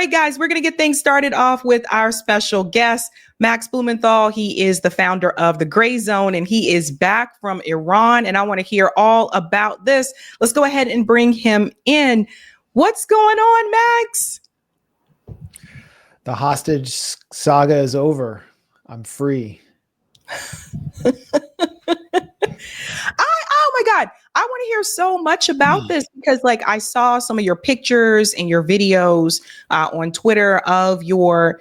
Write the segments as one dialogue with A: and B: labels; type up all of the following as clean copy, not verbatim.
A: right, guys, we're going to get things started off with our special guest, Max Blumenthal. He is the founder of The Gray Zone, and he is back from Iran. And I want to hear all about this. Let's go ahead and bring him in. What's going on, Max?
B: The hostage saga is over. I'm free.
A: Oh my God. I want to hear so much about this because I saw some of your pictures and your videos on Twitter of your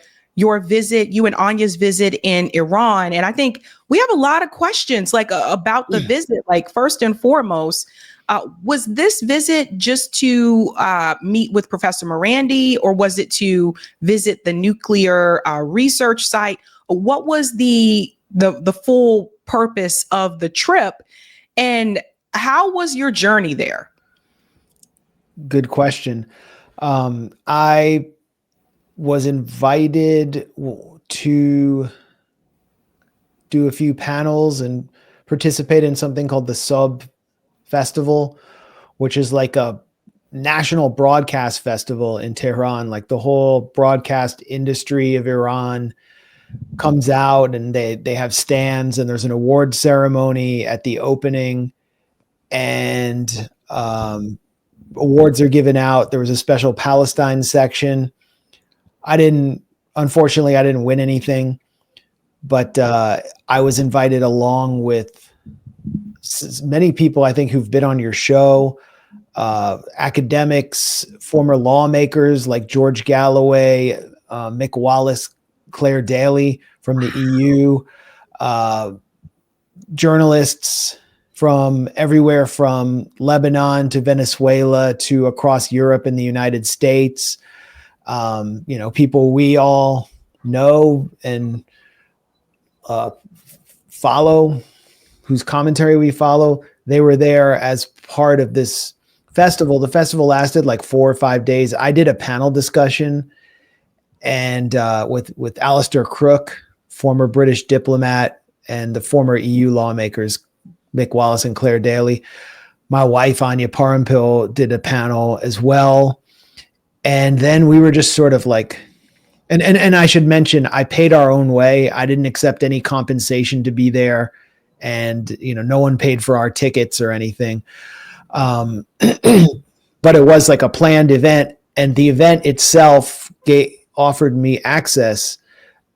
A: visit, you and Anya's visit in Iran. And I think we have a lot of questions about the visit. First and foremost, was this visit just to meet with Professor Morandi, or was it to visit the nuclear research site? What was the full purpose of the trip? And how was your journey there?
B: Good question. I was invited to do a few panels and participate in something called the Sub Festival, which is like a national broadcast festival in Tehran. Like the whole broadcast industry of Iran comes out and they have stands, and there's an award ceremony at the opening, and awards are given out. There was a special Palestine section. Unfortunately, I didn't win anything, but I was invited along with many people, I think, who've been on your show, academics, former lawmakers like George Galloway, Mick Wallace, Claire Daly from the EU, journalists from everywhere from Lebanon to Venezuela to across Europe and the United States. People we all know and follow, whose commentary we follow. They were there as part of this festival. The festival lasted like 4 or 5 days. I did a panel discussion and with Alistair Crook, former British diplomat, and the former EU lawmakers, Mick Wallace and Claire Daly. My wife, Anya Parampil, did a panel as well. And then we were just sort of and I should mention, I paid our own way. I didn't accept any compensation to be there. And, no one paid for our tickets or anything. But it was like a planned event, and the event itself offered me access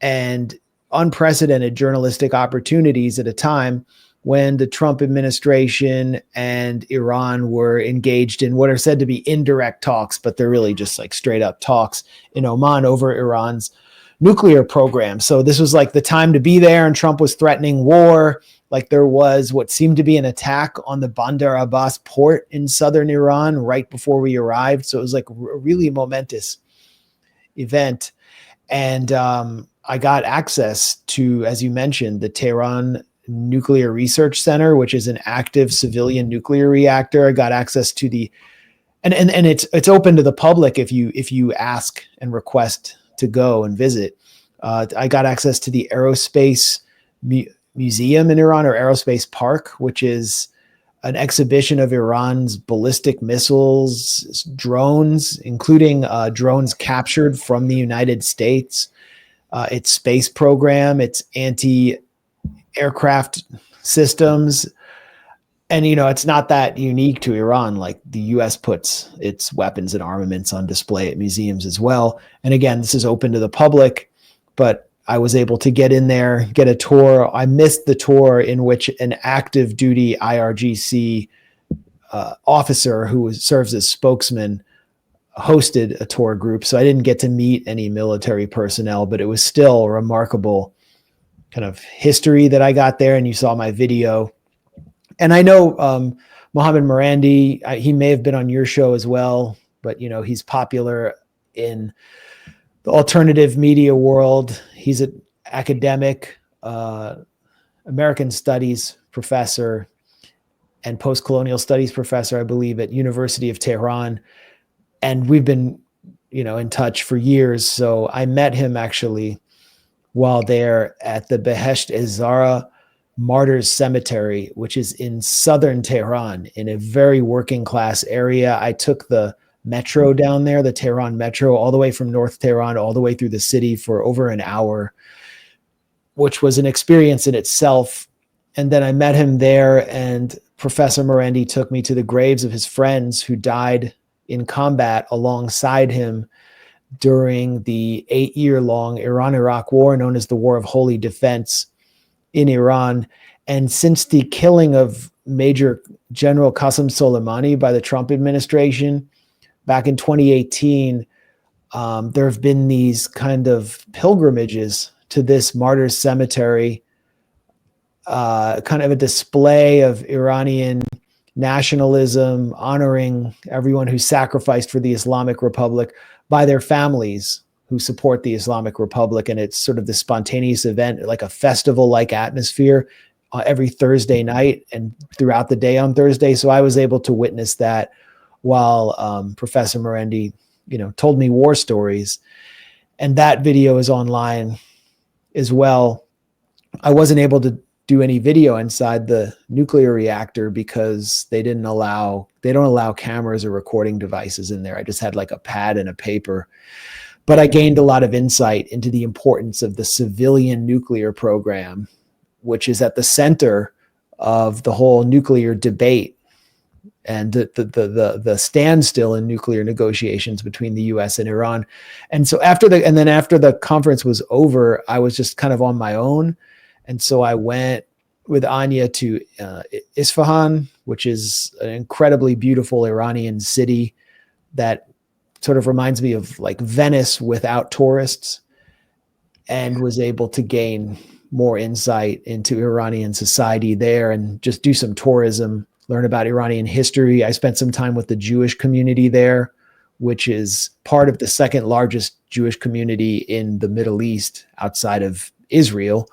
B: and unprecedented journalistic opportunities at a time when the Trump administration and Iran were engaged in what are said to be indirect talks, but they're really just straight up talks in Oman over Iran's nuclear program. So this was the time to be there, and Trump was threatening war. There was what seemed to be an attack on the Bandar Abbas port in southern Iran right before we arrived. So it was a really momentous event. And I got access to, as you mentioned, the Tehran Nuclear Research Center, which is an active civilian nuclear reactor. I got access to and it's open to the public if you ask and request to go and visit. I got access to the Aerospace Museum in Iran, or Aerospace Park, which is an exhibition of Iran's ballistic missiles, drones, including drones captured from the United States, its space program, its anti-aircraft systems. And, it's not that unique to Iran. The U.S. puts its weapons and armaments on display at museums as well. And again, this is open to the public, but I was able to get in there, get a tour. I missed the tour in which an active duty IRGC officer who serves as spokesman hosted a tour group. So I didn't get to meet any military personnel, but it was still a remarkable kind of history that I got there. And you saw my video. And I know Mohammed Morandi, he may have been on your show as well, but he's popular in the alternative media world. He's an academic, American studies professor and post-colonial studies professor, I believe, at University of Tehran. And we've been, in touch for years. So I met him actually while there at the Behesht-e-Zahra Martyrs Cemetery, which is in southern Tehran in a very working class area. I took the metro down there, the Tehran metro, all the way from North Tehran, all the way through the city for over an hour, which was an experience in itself. And then I met him there, and Professor Morendi took me to the graves of his friends who died in combat alongside him during the 8-year-long Iran-Iraq war known as the War of Holy Defense in Iran. And since the killing of Major General Qasem Soleimani by the Trump administration back in 2018, there have been these kind of pilgrimages to this martyrs cemetery, kind of a display of Iranian nationalism, honoring everyone who sacrificed for the Islamic Republic by their families who support the Islamic Republic. And it's sort of this spontaneous event, like a festival-like atmosphere every Thursday night and throughout the day on Thursday. So I was able to witness that while Professor Morendi, told me war stories. And that video is online as well. I wasn't able to do any video inside the nuclear reactor because they don't allow cameras or recording devices in there. I just had like a pad and a paper, but I gained a lot of insight into the importance of the civilian nuclear program, which is at the center of the whole nuclear debate and the standstill in nuclear negotiations between the US and Iran. And so after the conference was over, I was just kind of on my own. And so I went with Anya to Isfahan, which is an incredibly beautiful Iranian city that sort of reminds me of like Venice without tourists, and was able to gain more insight into Iranian society there and just do some tourism, learn about Iranian history. I spent some time with the Jewish community there, which is part of the second largest Jewish community in the Middle East outside of Israel.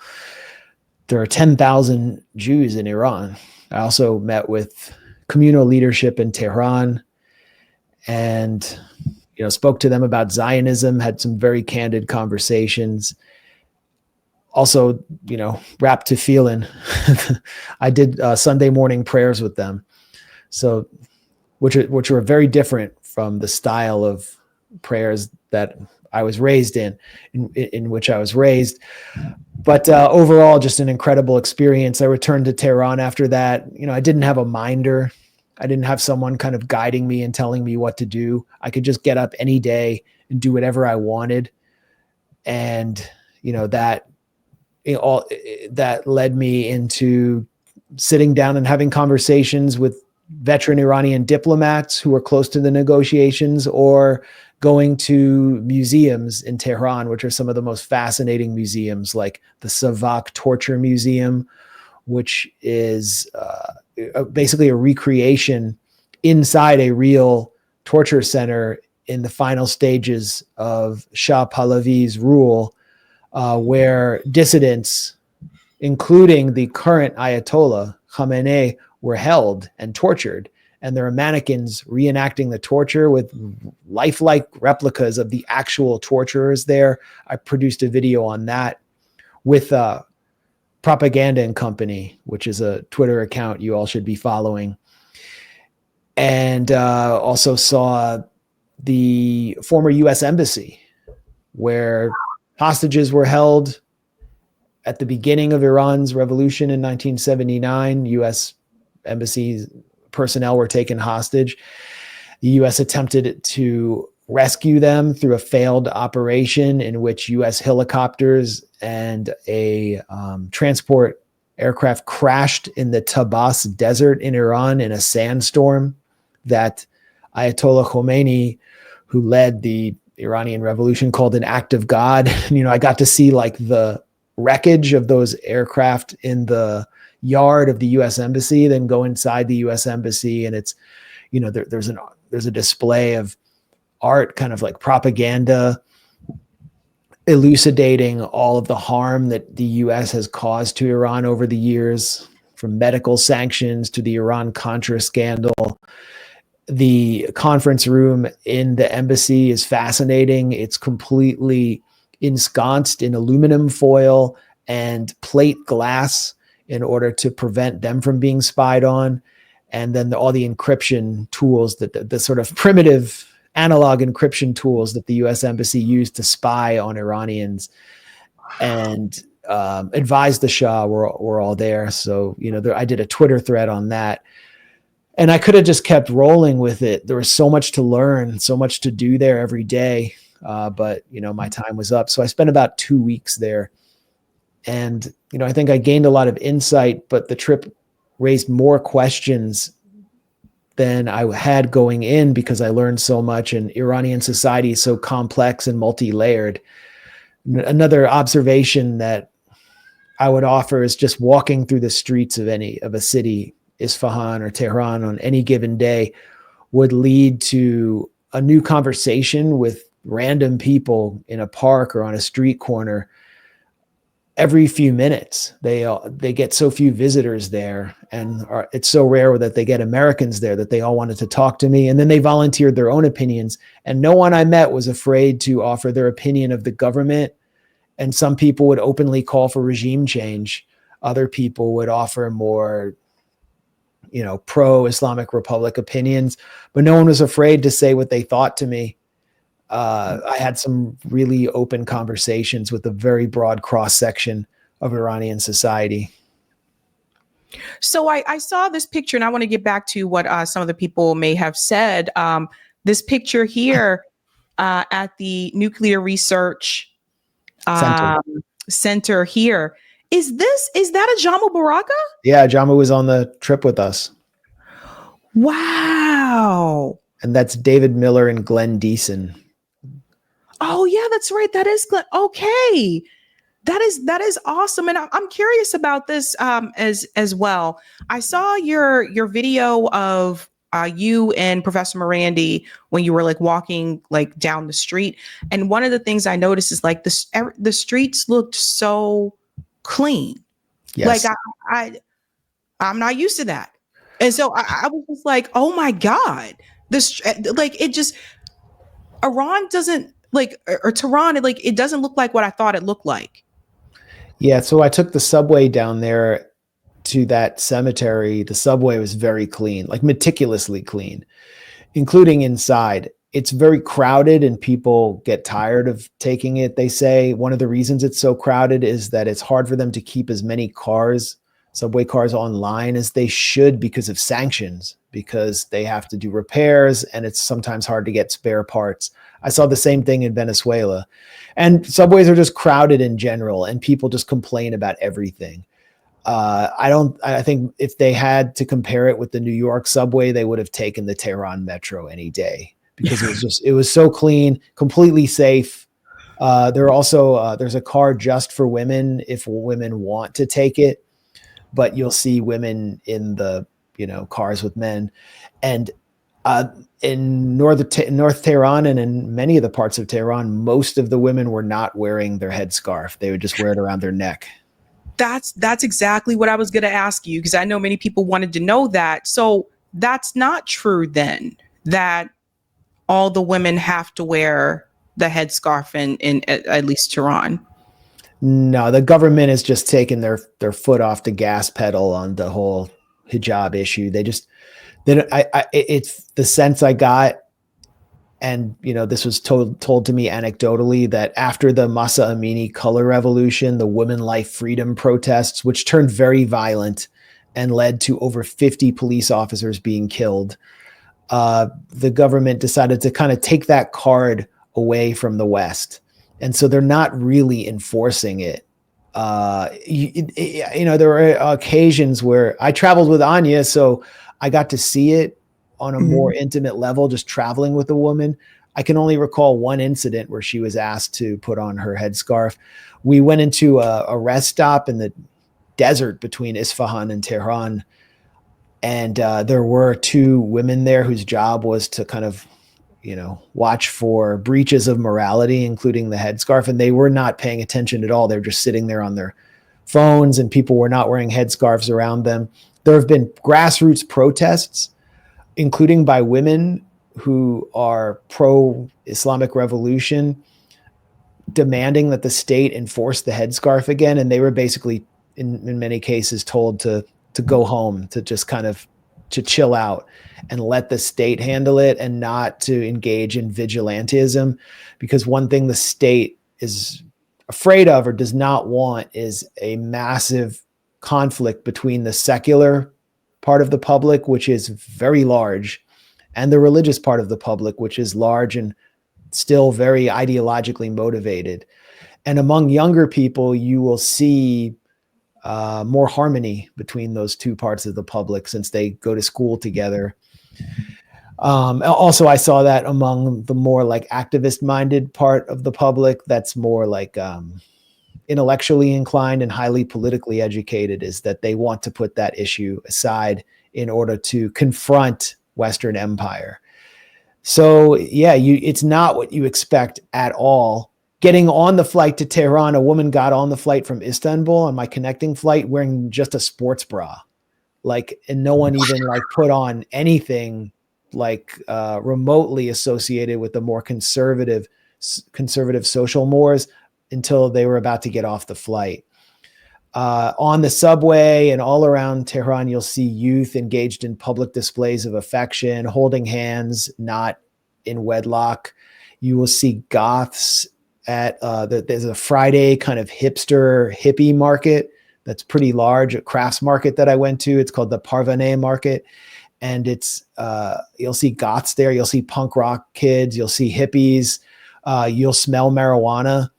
B: There are 10,000 Jews in Iran. I also met with communal leadership in Tehran and, spoke to them about Zionism, had some very candid conversations. Also, wrapped to feeling. I did Sunday morning prayers with them. So, which were very different from the style of prayers that I was raised in which I was raised. But overall, just an incredible experience. I returned to Tehran after that. I didn't have a minder. I didn't have someone kind of guiding me and telling me what to do. I could just get up any day and do whatever I wanted. And, that led me into sitting down and having conversations with veteran Iranian diplomats who were close to the negotiations, or going to museums in Tehran, which are some of the most fascinating museums, like the Savak Torture Museum, which is basically a recreation inside a real torture center in the final stages of Shah Pahlavi's rule, where dissidents, including the current Ayatollah Khamenei, were held and tortured. And there are mannequins reenacting the torture with lifelike replicas of the actual torturers there. I produced a video on that with Propaganda and Company, which is a Twitter account you all should be following. And also saw the former U.S. Embassy, where hostages were held at the beginning of Iran's revolution in 1979. U.S. Embassy personnel were taken hostage. The U.S. attempted to rescue them through a failed operation in which U.S. helicopters and a transport aircraft crashed in the Tabas desert in Iran in a sandstorm that Ayatollah Khomeini, who led the Iranian revolution, called an act of God. I got to see like the wreckage of those aircraft in the yard of the U.S. Embassy, then go inside the U.S. Embassy, and it's, there's a display of art, kind of like propaganda, elucidating all of the harm that the U.S. has caused to Iran over the years, from medical sanctions to the Iran-Contra scandal. The conference room in the embassy is fascinating. It's completely ensconced in aluminum foil and plate glass in order to prevent them from being spied on. And then all the encryption tools, that the sort of primitive analog encryption tools that the U.S. Embassy used to spy on Iranians, and advised the Shah were all there. So, I did a Twitter thread on that. And I could have just kept rolling with it. There was so much to learn, so much to do there every day. But, my time was up. So I spent about 2 weeks there. And, I think I gained a lot of insight, but the trip raised more questions than I had going in, because I learned so much, and Iranian society is so complex and multi-layered. Another observation that I would offer is just walking through the streets of a city, Isfahan or Tehran, on any given day would lead to a new conversation with random people in a park or on a street corner every few minutes. They get so few visitors there, and it's so rare that they get Americans there, that they all wanted to talk to me. And then they volunteered their own opinions, and no one I met was afraid to offer their opinion of the government. And some people would openly call for regime change. Other people would offer more, pro-Islamic Republic opinions, but no one was afraid to say what they thought to me. I had some really open conversations with a very broad cross-section of Iranian society.
A: So I saw this picture, and I want to get back to what some of the people may have said. This picture here at the Nuclear Research Center here. Is that a Jamal Baraka?
B: Yeah, Jamal was on the trip with us.
A: Wow.
B: And that's David Miller and Glenn Deason.
A: Oh yeah, that's right. That is Glenn. Okay. That is awesome. And I'm curious about this as well. I saw your video of you and Professor Morandi when you were like walking like down the street. And one of the things I noticed is like the streets looked so clean.
B: Yes.
A: Like I'm not used to that. And so I was just like, oh my God, this like it just Iran doesn't like or Tehran, it doesn't look like what I thought it looked like.
B: Yeah, so I took the subway down there to that cemetery. The subway was very clean, like meticulously clean, including inside. It's very crowded and people get tired of taking it. They say one of the reasons it's so crowded is that it's hard for them to keep as many subway cars online as they should because of sanctions, because they have to do repairs and it's sometimes hard to get spare parts. I saw the same thing in Venezuela. And subways are just crowded in general, and people just complain about everything. I think if they had to compare it with the New York subway, they would have taken the Tehran metro any day, because it was so clean, completely safe. There's a car just for women if women want to take it, but you'll see women in the, cars with men. And in North Tehran and in many of the parts of Tehran, most of the women were not wearing their headscarf. They would just wear it around their neck.
A: That's exactly what I was going to ask you, because I know many people wanted to know that. So that's not true then, that all the women have to wear the headscarf in at least Tehran.
B: No, the government has just taken their foot off the gas pedal on the whole hijab issue. It's the sense I got, and this was told to me anecdotally, that after the Masa Amini color revolution, the women life freedom protests, which turned very violent and led to over 50 police officers being killed, the government decided to kind of take that card away from the West. And so they're not really enforcing it. There were occasions where I traveled with Anya, so I got to see it on a more intimate level, just traveling with a woman. I can only recall one incident where she was asked to put on her headscarf. We went into a rest stop in the desert between Isfahan and Tehran. And there were two women there whose job was to kind of, watch for breaches of morality, including the headscarf. And they were not paying attention at all. They were just sitting there on their phones, and people were not wearing headscarves around them. There have been grassroots protests, including by women who are pro-Islamic revolution, demanding that the state enforce the headscarf again. And they were basically, in many cases, told to go home, to just kind of to chill out and let the state handle it and not to engage in vigilantism. Because one thing the state is afraid of or does not want is a massive conflict between the secular part of the public, which is very large, and the religious part of the public, which is large and still very ideologically motivated. And among younger people, you will see more harmony between those two parts of the public since they go to school together. Also, I saw that among the more like activist minded part of the public that's more like intellectually inclined and highly politically educated, is that they want to put that issue aside in order to confront Western empire. So yeah, it's not what you expect at all. Getting on the flight to Tehran, a woman got on the flight from Istanbul on my connecting flight wearing just a sports bra, and no one even put on anything remotely associated with the more conservative social mores until they were about to get off the flight. On the subway and all around Tehran, you'll see youth engaged in public displays of affection, holding hands, not in wedlock. You will see goths at there's a Friday kind of hipster hippie market that's pretty large, a crafts market that I went to. It's called the Parvaneh Market. And it's you'll see goths there. You'll see punk rock kids. You'll see hippies. You'll smell marijuana.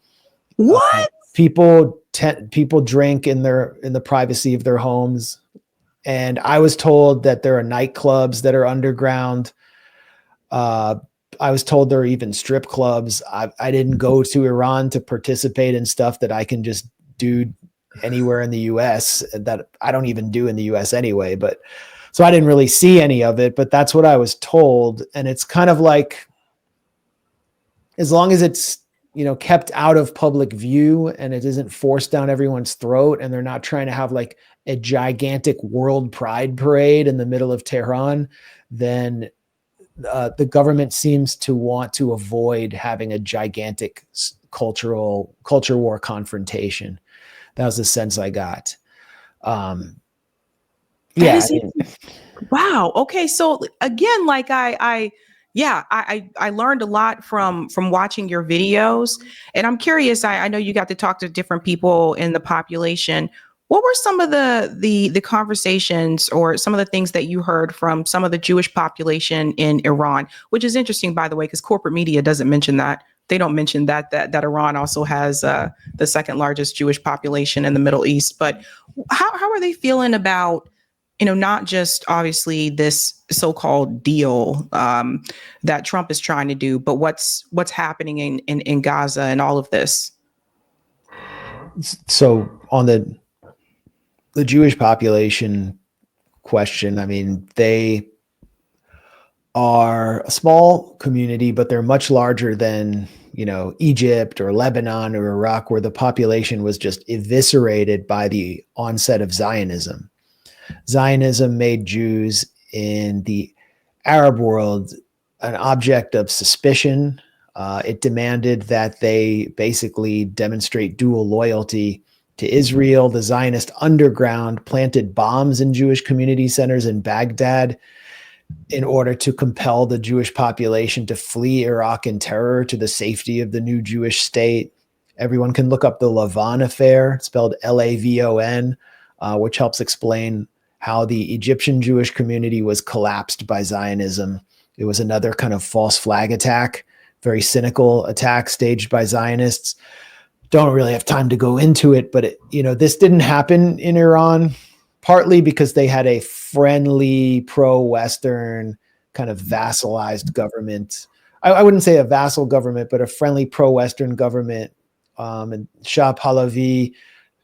A: What?
B: People drink in the privacy of their homes. And I was told that there are nightclubs that are underground. I was told there are even strip clubs. I didn't go to Iran to participate in stuff that I can just do anywhere in the US that I don't even do in the US anyway. So I didn't really see any of it, but that's what I was told. And it's kind of like, as long as it's, kept out of public view and it isn't forced down everyone's throat, and they're not trying to have like a gigantic world pride parade in the middle of Tehran, then the government seems to want to avoid having a gigantic culture war confrontation. That was the sense I got. Yeah.
A: Wow. Okay. So again, I learned a lot from watching your videos, and I'm curious. I know you got to talk to different people in the population. What were some of the conversations or some of the things that you heard from some of the Jewish population in Iran, which is interesting, by the way, because corporate media doesn't mention that. They don't mention that Iran also has the second largest Jewish population in the Middle East. But how are they feeling about, not just obviously this so-called deal that Trump is trying to do, but what's happening in Gaza and all of this?
B: So on the Jewish population question, I mean, they are a small community, but they're much larger than, Egypt or Lebanon or Iraq, where the population was just eviscerated by the onset of Zionism. Zionism made Jews in the Arab world an object of suspicion. It demanded that they basically demonstrate dual loyalty to Israel. The Zionist underground planted bombs in Jewish community centers in Baghdad in order to compel the Jewish population to flee Iraq in terror to the safety of the new Jewish state. Everyone can look up the Lavon affair, spelled Lavon, which helps explain how the Egyptian Jewish community was collapsed by Zionism. It was another kind of false flag attack, very cynical attack staged by Zionists. Don't really have time to go into it, but this didn't happen in Iran, partly because they had a friendly, pro-Western, kind of vassalized government. I wouldn't say a vassal government, but a friendly, pro-Western government. And Shah Pahlavi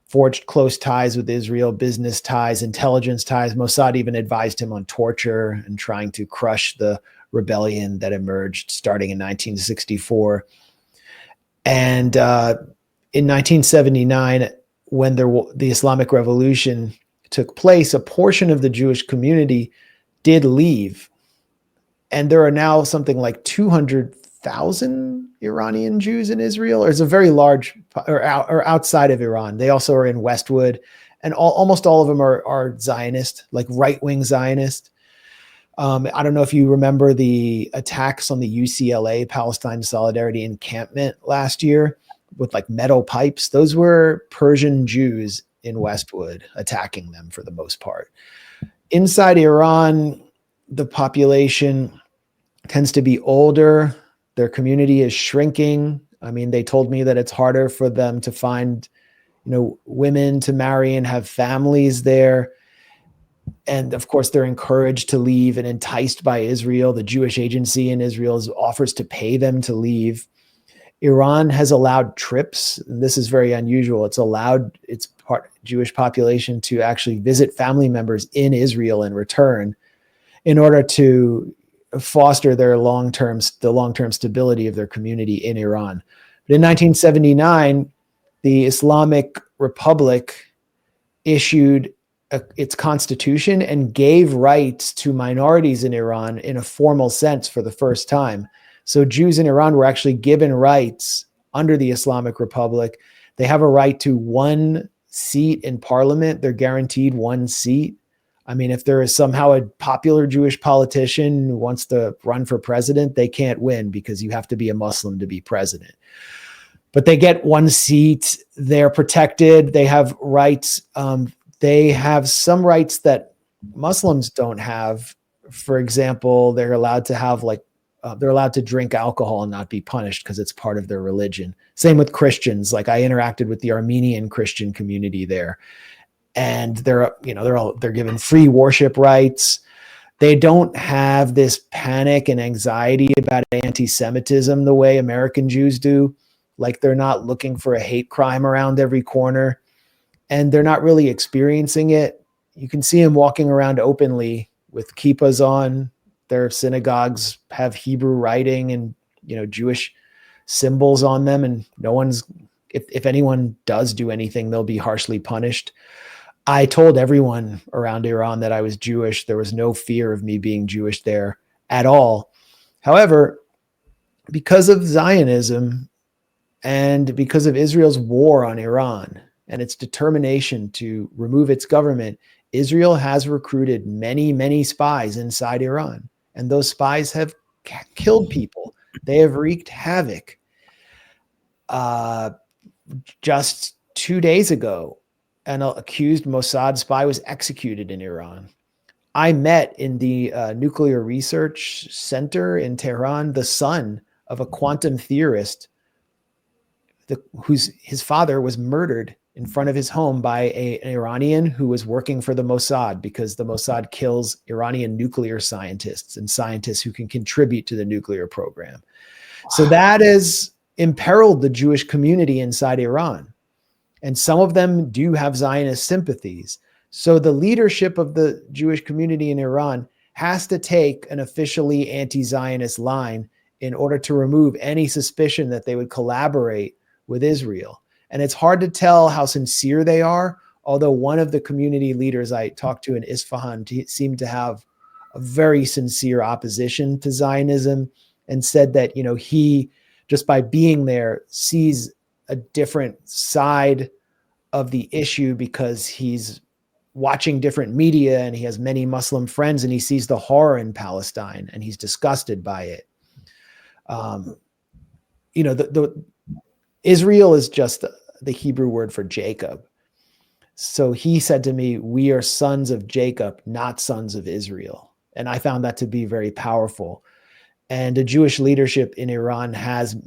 B: forged close ties with Israel, business ties, intelligence ties. Mossad even advised him on torture and trying to crush the rebellion that emerged starting in 1964. And in 1979, when the Islamic Revolution took place, a portion of the Jewish community did leave. And there are now something like 200,000 Iranian Jews in Israel. Or it's a very large, or outside of Iran. They also are in Westwood. And almost all of them are Zionist, like right-wing Zionist. I don't know if you remember the attacks on the UCLA Palestine Solidarity encampment last year with like metal pipes. Those were Persian Jews in Westwood attacking them for the most part. Inside Iran, the population tends to be older. Their community is shrinking. I mean, they told me that it's harder for them to find, women to marry and have families there. And of course, they're encouraged to leave and enticed by Israel. The Jewish agency in Israel offers to pay them to leave. Iran has allowed trips, and this is very unusual. It's allowed its Jewish population to actually visit family members in Israel in return in order to foster the long-term stability of their community in Iran. But in 1979, the Islamic Republic issued its constitution and gave rights to minorities in Iran in a formal sense for the first time. So Jews in Iran were actually given rights under the Islamic Republic. They have a right to one seat in parliament. They're guaranteed one seat. I mean, if there is somehow a popular Jewish politician who wants to run for president, they can't win because you have to be a Muslim to be president. But they get one seat. They're protected. They have rights. They have some rights that Muslims don't have. For example, they're allowed to have they're allowed to drink alcohol and not be punished because it's part of their religion. Same with Christians. Like I interacted with the Armenian Christian community there, and they're given free worship rights. They don't have this panic and anxiety about anti-Semitism the way American Jews do. Like they're not looking for a hate crime around every corner, and they're not really experiencing it. You can see them walking around openly with kippahs on. Their synagogues have Hebrew writing and, Jewish symbols on them. And no one's, if anyone does do anything, they'll be harshly punished. I told everyone around Iran that I was Jewish. There was no fear of me being Jewish there at all. However, because of Zionism and because of Israel's war on Iran and its determination to remove its government, Israel has recruited many, many spies inside Iran. And those spies have killed people. They have wreaked havoc. Just 2 days ago, an accused Mossad spy was executed in Iran. I met in the Nuclear Research Center in Tehran the son of a quantum theorist his father was murdered in front of his home by an Iranian who was working for the Mossad, because the Mossad kills Iranian nuclear scientists and scientists who can contribute to the nuclear program. Wow. So that has imperiled the Jewish community inside Iran. And some of them do have Zionist sympathies. So the leadership of the Jewish community in Iran has to take an officially anti-Zionist line in order to remove any suspicion that they would collaborate with Israel. And it's hard to tell how sincere they are, although one of the community leaders I talked to in Isfahan seemed to have a very sincere opposition to Zionism and said that, he, just by being there, sees a different side of the issue because he's watching different media and he has many Muslim friends and he sees the horror in Palestine and he's disgusted by it. Israel is just the Hebrew word for Jacob. So he said to me, we are sons of Jacob, not sons of Israel. And I found that to be very powerful. And the Jewish leadership in Iran has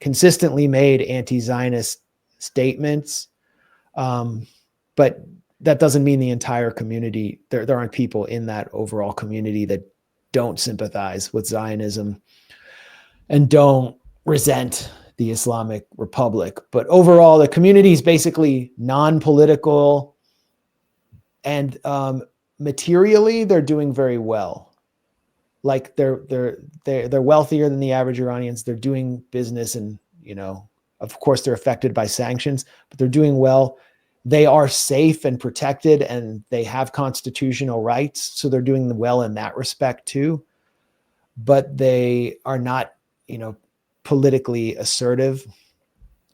B: consistently made anti-Zionist statements. But that doesn't mean the entire community, there aren't people in that overall community that don't sympathize with Zionism and don't resent the Islamic Republic. But overall, the community is basically non-political, and materially, they're doing very well. Like they're wealthier than the average Iranians. They're doing business, and of course, they're affected by sanctions, but they're doing well. They are safe and protected, and they have constitutional rights, so they're doing well in that respect too. But they are not, politically assertive,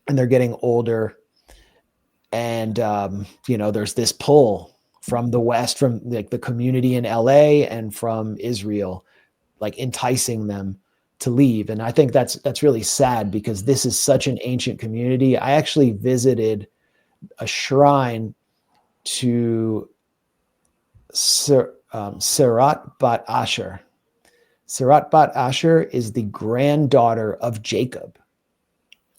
B: and they're getting older. And, there's this pull from the West, from like the community in LA and from Israel, like enticing them to leave. And I think that's really sad because this is such an ancient community. I actually visited a shrine to Serat Bat Asher. Serat Bat Asher is the granddaughter of Jacob.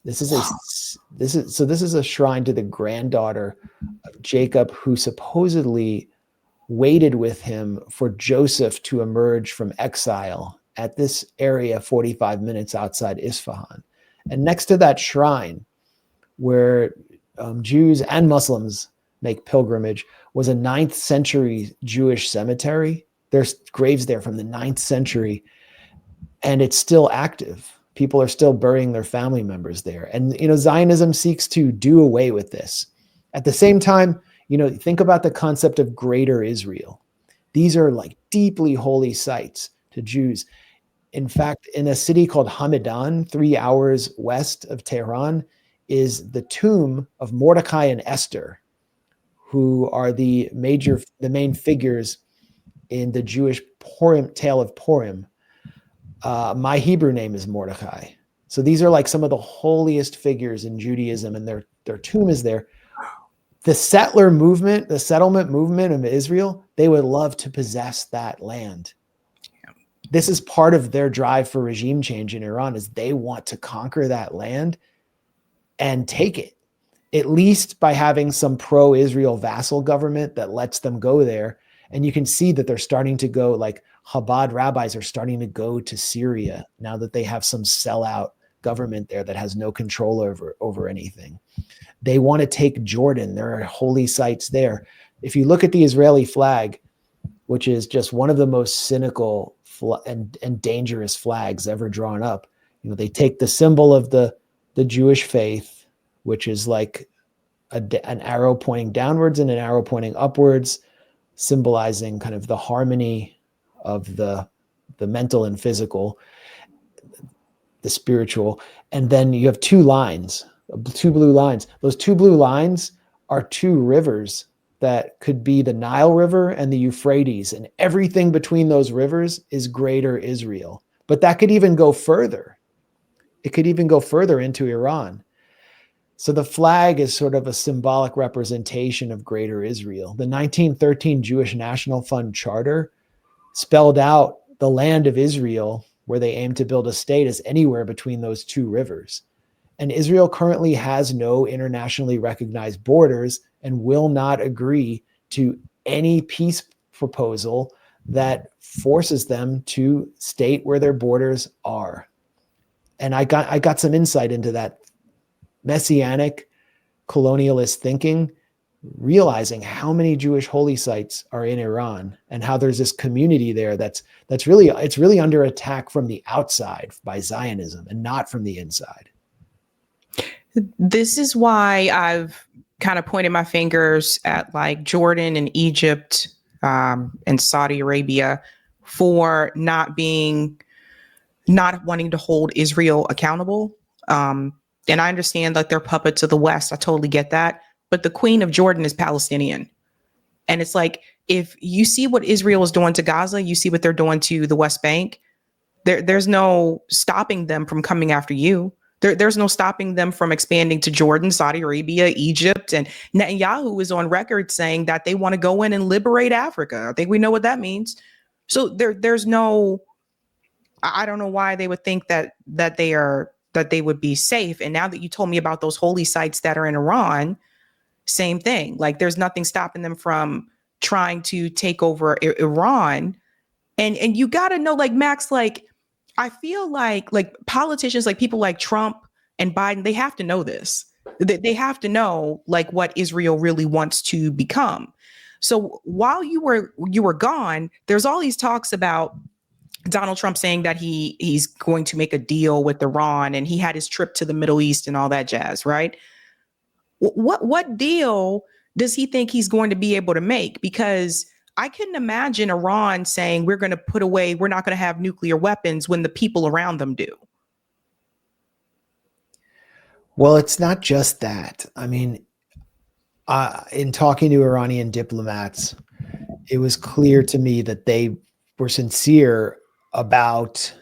B: This is a shrine to the granddaughter of Jacob, who supposedly waited with him for Joseph to emerge from exile at this area 45 minutes outside Isfahan. And next to that shrine, where Jews and Muslims make pilgrimage, was a 9th century Jewish cemetery. There's graves there from the 9th century, and it's still active. People are still burying their family members there. And, Zionism seeks to do away with this. At the same time, think about the concept of Greater Israel. These are like deeply holy sites to Jews. In fact, in a city called Hamadan, 3 hours west of Tehran, is the tomb of Mordecai and Esther, who are the main figures in the Jewish Purim, tale of Purim. My Hebrew name is Mordecai. So these are like some of the holiest figures in Judaism, and their tomb is there. The settlement movement of Israel, they would love to possess that land. This is part of their drive for regime change in Iran, is they want to conquer that land and take it, at least by having some pro-Israel vassal government that lets them go there. And you can see that they're starting to go, like Chabad rabbis are starting to go to Syria now that they have some sellout government there that has no control over anything. They want to take Jordan. There are holy sites there. If you look at the Israeli flag, which is just one of the most cynical and dangerous flags ever drawn up, they take the symbol of the Jewish faith, which is like an arrow pointing downwards and an arrow pointing upwards, symbolizing kind of the harmony of the mental and physical, the spiritual. And then you have 2 lines, 2 blue lines. Those 2 blue lines are 2 rivers that could be the Nile River and the Euphrates, and everything between those rivers is Greater Israel. But that could even go further. It could even go further into Iran. So the flag is sort of a symbolic representation of Greater Israel. The 1913 Jewish National Fund Charter spelled out the land of Israel, where they aim to build a state, as anywhere between those 2 rivers. And Israel currently has no internationally recognized borders and will not agree to any peace proposal that forces them to state where their borders are. And I got some insight into that messianic colonialist thinking, realizing how many Jewish holy sites are in Iran and how there's this community there that's really under attack from the outside by Zionism and not from the inside.
A: This is why I've kind of pointed my fingers at like Jordan and Egypt and Saudi Arabia for not wanting to hold Israel accountable. And I understand like they're puppets of the West. I totally get that. But the Queen of Jordan is Palestinian. And it's like, if you see what Israel is doing to Gaza, you see what they're doing to the West Bank. There's no stopping them from coming after you. There's no stopping them from expanding to Jordan, Saudi Arabia, Egypt. And Netanyahu is on record saying that they want to go in and liberate Africa. I think we know what that means. So there's no, I don't know why they would think that they would be safe. And now that you told me about those holy sites that are in Iran, same thing. Like there's nothing stopping them from trying to take over Iran. And you got to know, like Max, like I feel like politicians, like people like Trump and Biden, they have to know this. They have to know like what Israel really wants to become. So while you were gone, there's all these talks about Donald Trump saying that he's going to make a deal with Iran, and he had his trip to the Middle East and all that jazz, right? What deal does he think he's going to be able to make? Because I couldn't imagine Iran saying we're not going to have nuclear weapons when the people around them do.
B: Well, it's not just that. I mean, In talking to Iranian diplomats, it was clear to me that they were sincere about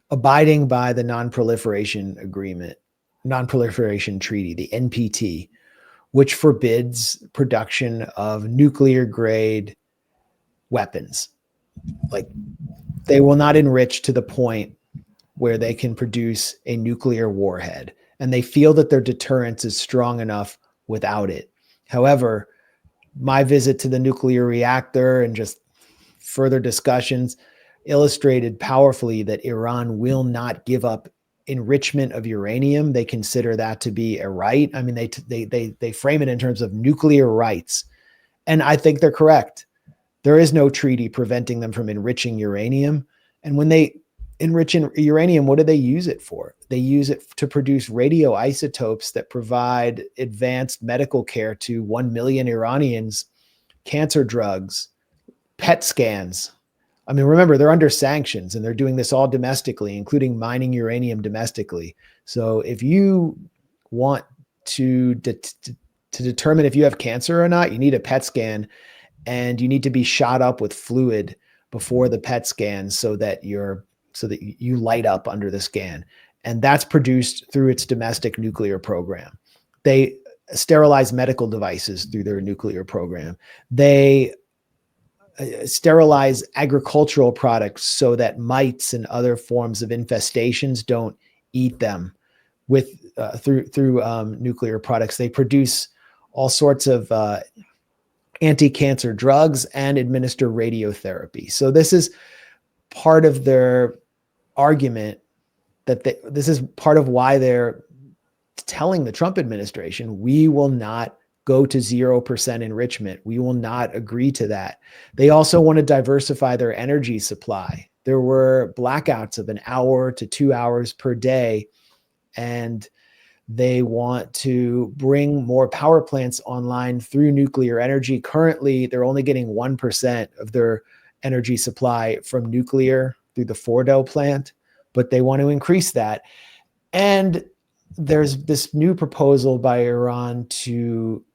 B: abiding by the non-proliferation agreement, non-proliferation treaty, the NPT, which forbids production of nuclear grade weapons. Like, they will not enrich to the point where they can produce a nuclear warhead. And they feel that their deterrence is strong enough without it. However, my visit to the nuclear reactor and just further discussions illustrated powerfully that Iran will not give up enrichment of uranium. They consider that to be a right. I mean, they frame it in terms of nuclear rights. And I think they're correct. There is no treaty preventing them from enriching uranium. And when they enrich uranium, what do they use it for? They use it to produce radioisotopes that provide advanced medical care to 1 million Iranians, cancer drugs, PET scans. I mean, remember, they're under sanctions and they're doing this all domestically, including mining uranium domestically. So if you want to determine if you have cancer or not, you need a PET scan, and you need to be shot up with fluid before the PET scan so that you light up under the scan. And that's produced through its domestic nuclear program. They sterilize medical devices through their nuclear program. They sterilize agricultural products so that mites and other forms of infestations don't eat them through nuclear products. They produce all sorts of anti-cancer drugs and administer radiotherapy. So this is part of their argument that this is part of why they're telling the Trump administration, we will not go to 0% enrichment. We will not agree to that. They also want to diversify their energy supply. There were blackouts of 1 hour to 2 hours per day, and they want to bring more power plants online through nuclear energy. Currently, they're only getting 1% of their energy supply from nuclear through the Fordo plant, but they want to increase that. And there's this new proposal by Iran to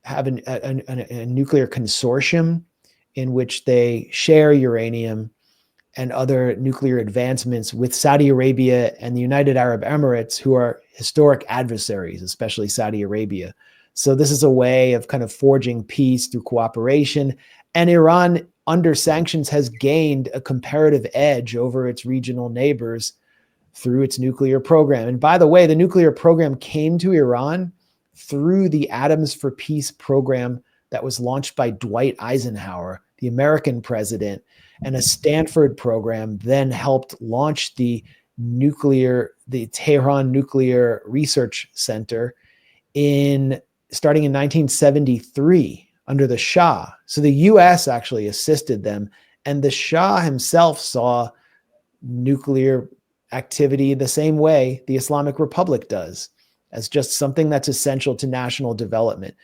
B: have a nuclear consortium in which they share uranium and other nuclear advancements with Saudi Arabia and the United Arab Emirates, who are historic adversaries, especially Saudi Arabia. So this is a way of kind of forging peace through cooperation. And Iran, under sanctions, has gained a comparative edge over its regional neighbors through its nuclear program. And by the way, the nuclear program came to Iran through the Atoms for Peace program that was launched by Dwight Eisenhower, the American president, and a Stanford program then helped launch the Tehran Nuclear Research Center starting in 1973 under the Shah. So the US actually assisted them, and the Shah himself saw nuclear activity the same way the Islamic Republic does, as just something that's essential to national development.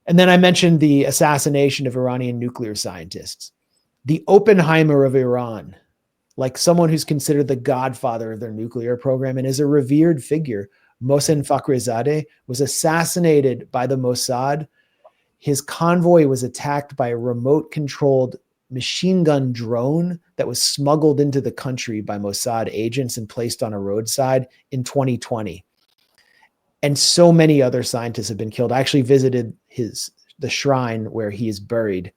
B: And then I mentioned the assassination of Iranian nuclear scientists. The Oppenheimer of Iran, like someone who's considered the godfather of their nuclear program and is a revered figure, Mohsen Fakhrizadeh, was assassinated by the Mossad. His convoy was attacked by a remote-controlled machine gun drone that was smuggled into the country by Mossad agents and placed on a roadside in 2020. And so many other scientists have been killed. I actually visited the shrine where he is buried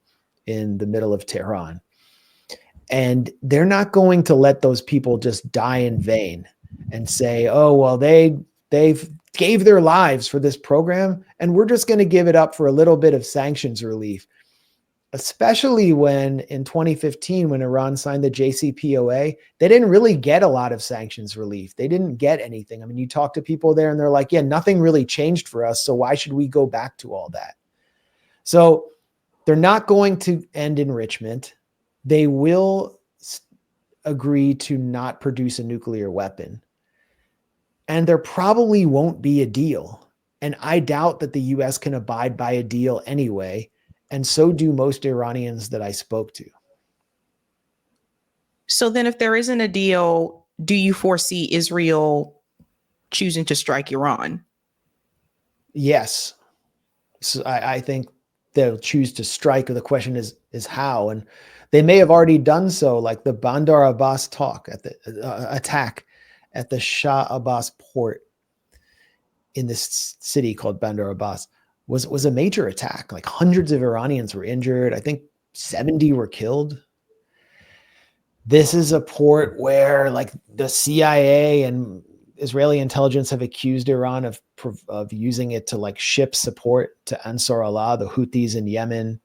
B: in the middle of Tehran. And they're not going to let those people just die in vain and say, oh, well, they've gave their lives for this program, and we're just going to give it up for a little bit of sanctions relief. Especially when in 2015, when Iran signed the JCPOA, they didn't really get a lot of sanctions relief. They didn't get anything. I mean, you talk to people there and they're like, yeah, nothing really changed for us. So why should we go back to all that? So they're not going to end enrichment. They will agree to not produce a nuclear weapon. And there probably won't be a deal. And I doubt that the US can abide by a deal anyway. And so do most Iranians that I spoke to.
A: So then if there isn't a deal, do you foresee Israel choosing to strike Iran?
B: Yes. So I think they'll choose to strike. The question is how, and they may have already done so, like the Bandar Abbas attack at the Shah Abbas port in this city called Bandar Abbas was a major attack. Like hundreds of Iranians were injured. I think 70 were killed. This is a port where like the CIA and Israeli intelligence have accused Iran of using it to like ship support to Ansar Allah, the Houthis in Yemen,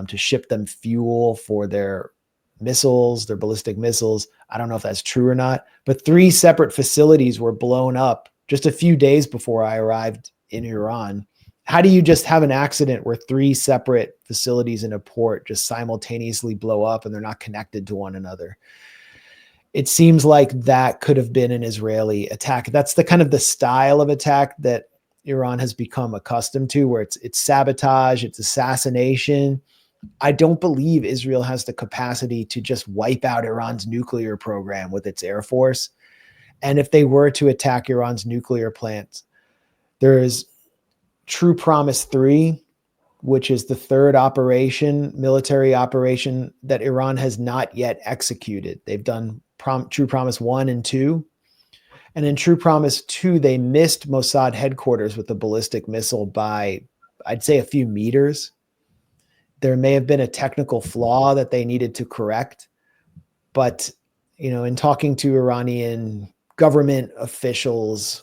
B: to ship them fuel for their missiles, their ballistic missiles. I don't know if that's true or not, but 3 separate facilities were blown up just a few days before I arrived in Iran. How do you just have an accident where 3 separate facilities in a port just simultaneously blow up and they're not connected to one another? It seems like that could have been an Israeli attack. That's the kind of the style of attack that Iran has become accustomed to, where it's sabotage, it's assassination. I don't believe Israel has the capacity to just wipe out Iran's nuclear program with its air force. And if they were to attack Iran's nuclear plants, there is True Promise 3, which is the 3rd military operation that Iran has not yet executed. They've done True Promise 1 and 2. And in True Promise 2, they missed Mossad headquarters with a ballistic missile by, I'd say, a few meters. There may have been a technical flaw that they needed to correct. But, in talking to Iranian government officials,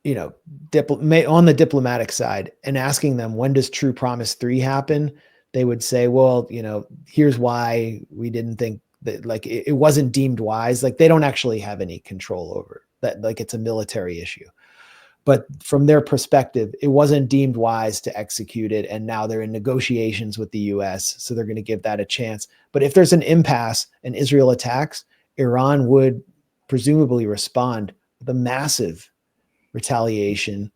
B: on the diplomatic side, and asking them, when does True Promise 3 happen? They would say, well, here's why we didn't think that, like, it wasn't deemed wise. Like, they don't actually have any control over that. Like, it's a military issue. But from their perspective, it wasn't deemed wise to execute it. And now they're in negotiations with the US. So they're going to give that a chance. But if there's an impasse and Israel attacks, Iran would presumably respond with a massive retaliation.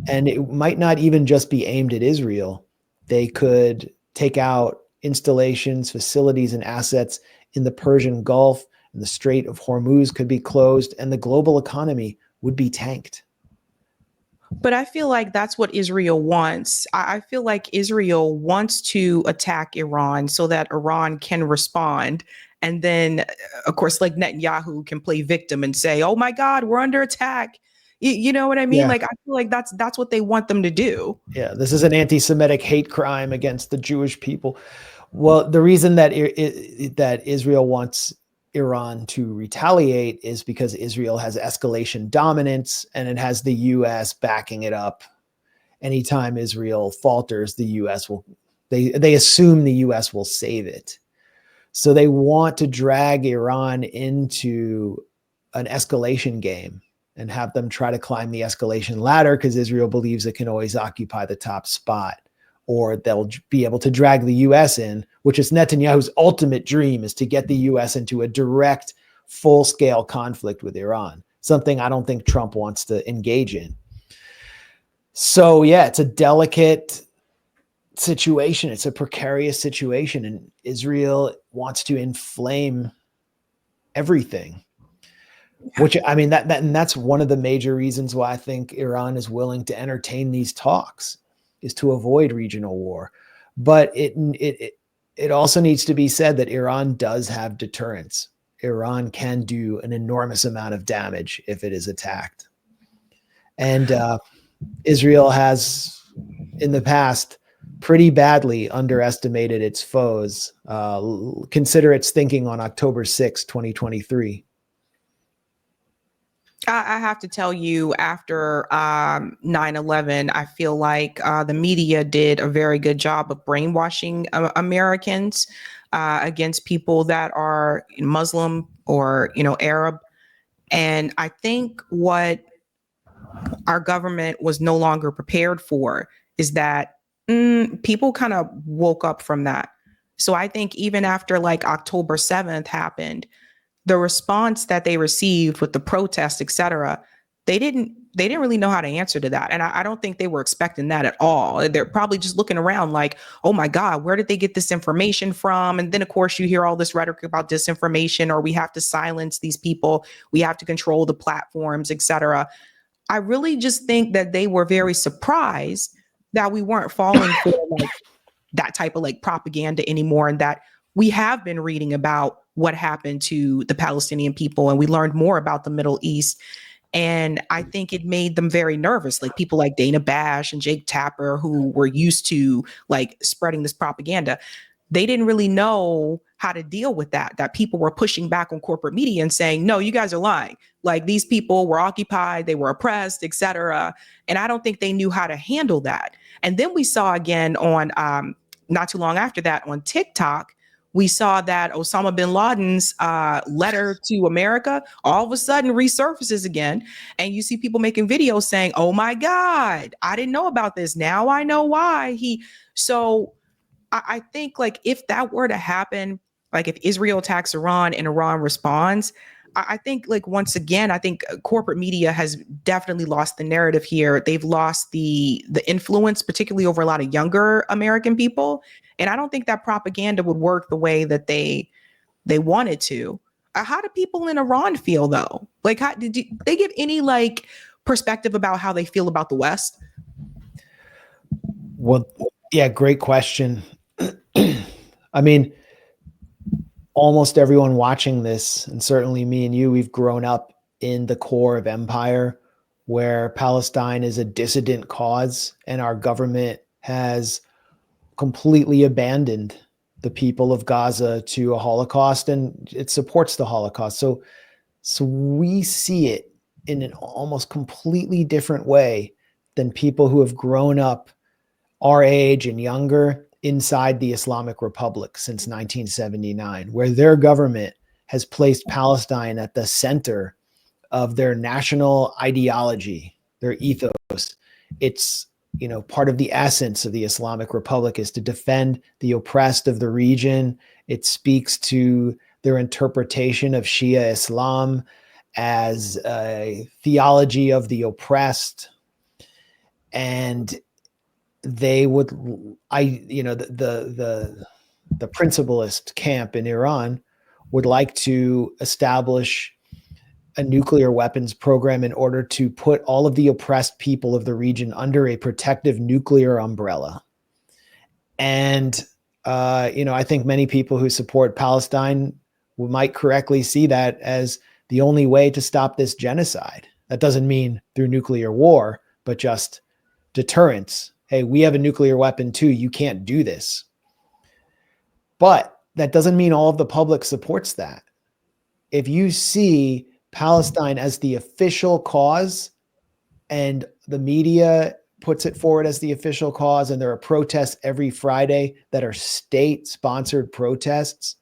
B: And it might not even just be aimed at Israel. They could take out installations, facilities, and assets in the Persian Gulf, and the Strait of Hormuz could be closed, and the global economy would be tanked.
A: But I feel like that's what Israel wants. I feel like Israel wants to attack Iran so that Iran can respond. And then, of course, like Netanyahu can play victim and say, oh my God, we're under attack. You know what I mean?
B: Yeah.
A: Like, I feel like that's what they want them to do.
B: Yeah, this is an anti-Semitic hate crime against the Jewish people. Well, the reason that that Israel wants Iran to retaliate is because Israel has escalation dominance, and it has the U.S. backing it up. Anytime Israel falters, the U.S. will, they assume the U.S. will save it. So they want to drag Iran into an escalation game and have them try to climb the escalation ladder, because Israel believes it can always occupy the top spot. Or they'll be able to drag the U.S. in, which is Netanyahu's ultimate dream, is to get the U.S. into a direct, full-scale conflict with Iran, something I don't think Trump wants to engage in. So, yeah, it's a delicate situation. It's a precarious situation, and Israel wants to inflame everything. Which, I mean, and that's one of the major reasons why I think Iran is willing to entertain these talks, is to avoid regional war. But it also needs to be said that Iran does have deterrence. Iran can do an enormous amount of damage if it is attacked. And Israel has, in the past, pretty badly underestimated its foes. Consider its thinking on October 6, 2023.
A: I have to tell you, after 9/11, I feel like the media did a very good job of brainwashing Americans against people that are Muslim or, Arab. And I think what our government was no longer prepared for is that people kind of woke up from that. So I think even after like October 7th happened, the response that they received with the protests, et cetera, they didn't really know how to answer to that. And I don't think they were expecting that at all. They're probably just looking around like, oh my God, where did they get this information from? And then of course you hear all this rhetoric about disinformation, or we have to silence these people, we have to control the platforms, et cetera. I really just think that they were very surprised that we weren't falling for like that type of like propaganda anymore, and that we have been reading about what happened to the Palestinian people, and we learned more about the Middle East. And I think it made them very nervous, like people like Dana Bash and Jake Tapper, who were used to like spreading this propaganda. They didn't really know how to deal with that people were pushing back on corporate media and saying, no, you guys are lying. Like these people were occupied, they were oppressed, etc. And I don't think they knew how to handle that. And then we saw again on not too long after that on TikTok, we saw that Osama bin Laden's letter to America all of a sudden resurfaces again. And you see people making videos saying, oh my God, I didn't know about this. Now I know why so I think like if that were to happen, like if Israel attacks Iran and Iran responds, I think like once again, I think corporate media has definitely lost the narrative here. They've lost the influence, particularly over a lot of younger American people. And I don't think that propaganda would work the way that they wanted to. How do people in Iran feel though? Like, how did they give any like perspective about how they feel about the West?
B: Well, yeah, great question. I mean, almost everyone watching this, and certainly me and you, we've grown up in the core of empire where Palestine is a dissident cause and our government has completely abandoned the people of Gaza to a Holocaust, and it supports the Holocaust. So we see it in an almost completely different way than people who have grown up our age and younger inside the Islamic Republic since 1979, where their government has placed Palestine at the center of their national ideology, their ethos. It's, you know, part of the essence of the Islamic Republic is to defend the oppressed of the region. It speaks to their interpretation of Shia Islam as a theology of the oppressed. And they would, the principalist camp in Iran would like to establish a nuclear weapons program in order to put all of the oppressed people of the region under a protective nuclear umbrella. And, I think many people who support Palestine might correctly see that as the only way to stop this genocide. That doesn't mean through nuclear war, but just deterrence. Hey, we have a nuclear weapon too. You can't do this. But that doesn't mean all of the public supports that. If you see Palestine as the official cause and the media puts it forward as the official cause, and there are protests every Friday that are state-sponsored protests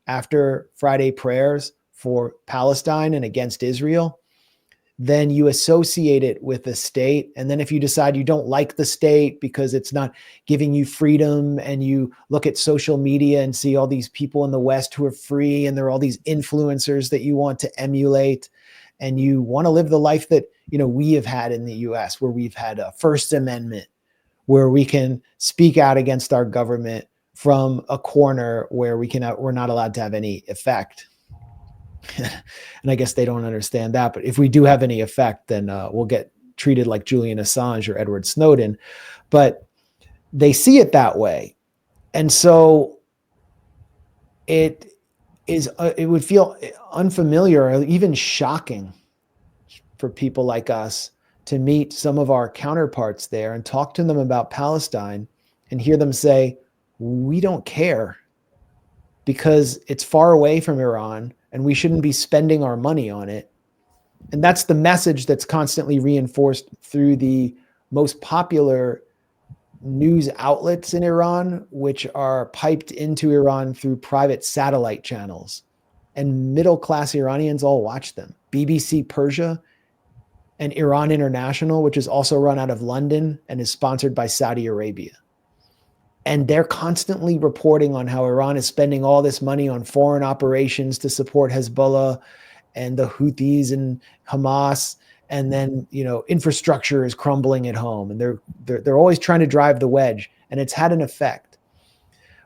B: after Friday prayers for Palestine and against Israel, then you associate it with the state. And then if you decide you don't like the state because it's not giving you freedom, and you look at social media and see all these people in the West who are free, and there are all these influencers that you want to emulate, and you want to live the life that, we have had in the US, where we've had a First Amendment, where we can speak out against our government from a corner where we're not allowed to have any effect. And I guess they don't understand that. But if we do have any effect, then we'll get treated like Julian Assange or Edward Snowden. But they see it that way. And so it would feel unfamiliar or even shocking for people like us to meet some of our counterparts there and talk to them about Palestine and hear them say, we don't care because it's far away from Iran and we shouldn't be spending our money on it. And that's the message that's constantly reinforced through the most popular news outlets in Iran, which are piped into Iran through private satellite channels. And middle-class Iranians all watch them. BBC Persia and Iran International, which is also run out of London and is sponsored by Saudi Arabia. And they're constantly reporting on how Iran is spending all this money on foreign operations to support Hezbollah and the Houthis and Hamas. And then, infrastructure is crumbling at home, and they're always trying to drive the wedge, and it's had an effect.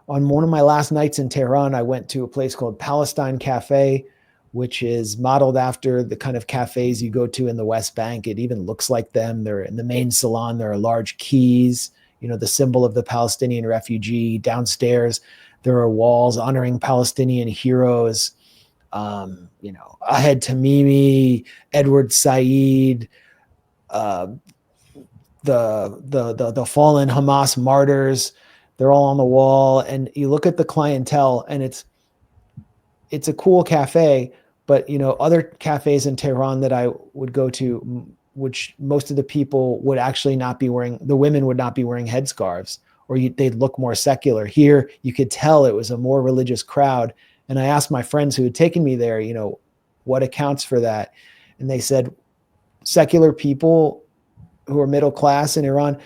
B: On one of my last nights in Tehran, I went to a place called Palestine Cafe, which is modeled after the kind of cafes you go to in the West Bank. It even looks like them. They're in the main salon. There are large keys. the symbol of the Palestinian refugee. Downstairs, there are walls honoring Palestinian heroes. Ahed Tamimi, Edward Said, the fallen Hamas martyrs. They're all on the wall. And you look at the clientele, and it's a cool cafe, but other cafes in Tehran that I would go to, which most of the people would actually not be wearing, the women would not be wearing headscarves, or they'd look more secular. Here, you could tell it was a more religious crowd. And I asked my friends who had taken me there, what accounts for that? And they said secular people who are middle class in Iran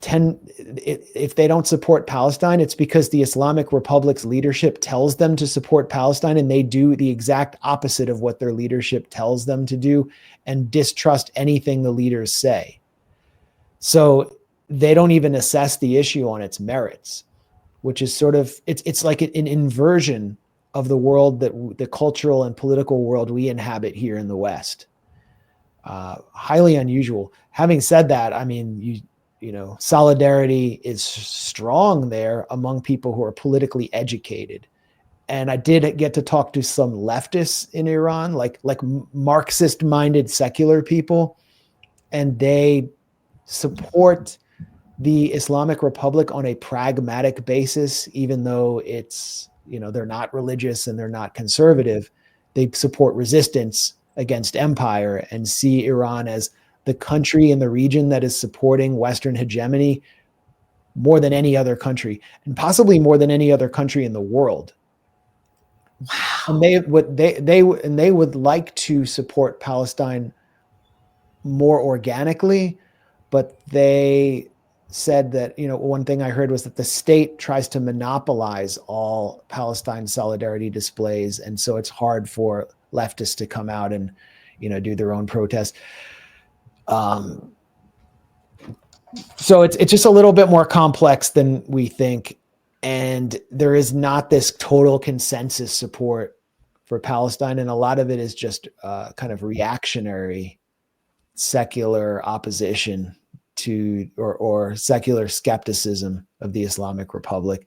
B: if they don't support Palestine, it's because the Islamic Republic's leadership tells them to support Palestine, and they do the exact opposite of what their leadership tells them to do and distrust anything the leaders say. So they don't even assess the issue on its merits, which is sort of, it's like an inversion of the world, that the cultural and political world we inhabit here in the West. Highly unusual. Having said that, I mean, solidarity is strong there among people who are politically educated. And I did get to talk to some leftists in Iran, like Marxist-minded secular people, and they support the Islamic Republic on a pragmatic basis, even though it's, they're not religious and they're not conservative. They support resistance against empire and see Iran as the country in the region that is supporting Western hegemony more than any other country, and possibly more than any other country in the world.
A: Wow.
B: And they would like to support Palestine more organically, but they said that, one thing I heard was that the state tries to monopolize all Palestine solidarity displays, and so it's hard for leftists to come out and, do their own protest. So it's just a little bit more complex than we think. And there is not this total consensus support for Palestine. And a lot of it is just kind of reactionary, secular opposition to, or secular skepticism of the Islamic Republic.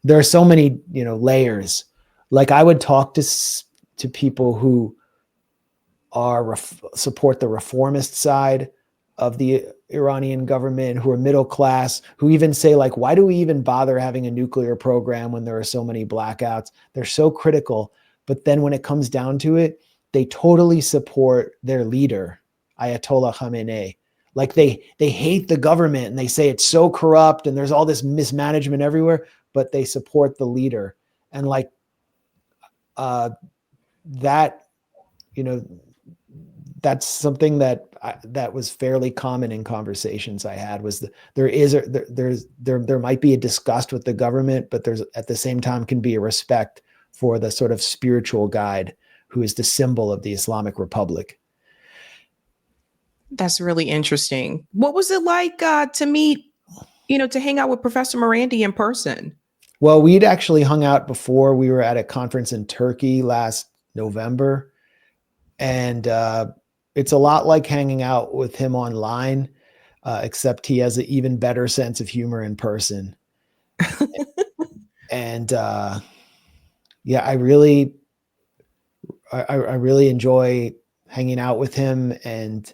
B: There are so many, layers. Like I would talk to people who support the reformist side of the Iranian government, who are middle class, who even say, like, why do we even bother having a nuclear program when there are so many blackouts? They're so critical. But then when it comes down to it, they totally support their leader, Ayatollah Khamenei. Like they hate the government and they say it's so corrupt and there's all this mismanagement everywhere, but they support the leader. And like that, that's something that was fairly common in conversations I had, was there might be a disgust with the government, but there's at the same time can be a respect for the sort of spiritual guide who is the symbol of the Islamic Republic.
A: That's really interesting. What was it like to meet, to hang out with Professor Morandi in person?
B: Well, we'd actually hung out before. We were at a conference in Turkey last November, and it's a lot like hanging out with him online, except he has an even better sense of humor in person. And yeah, I really enjoy hanging out with him, and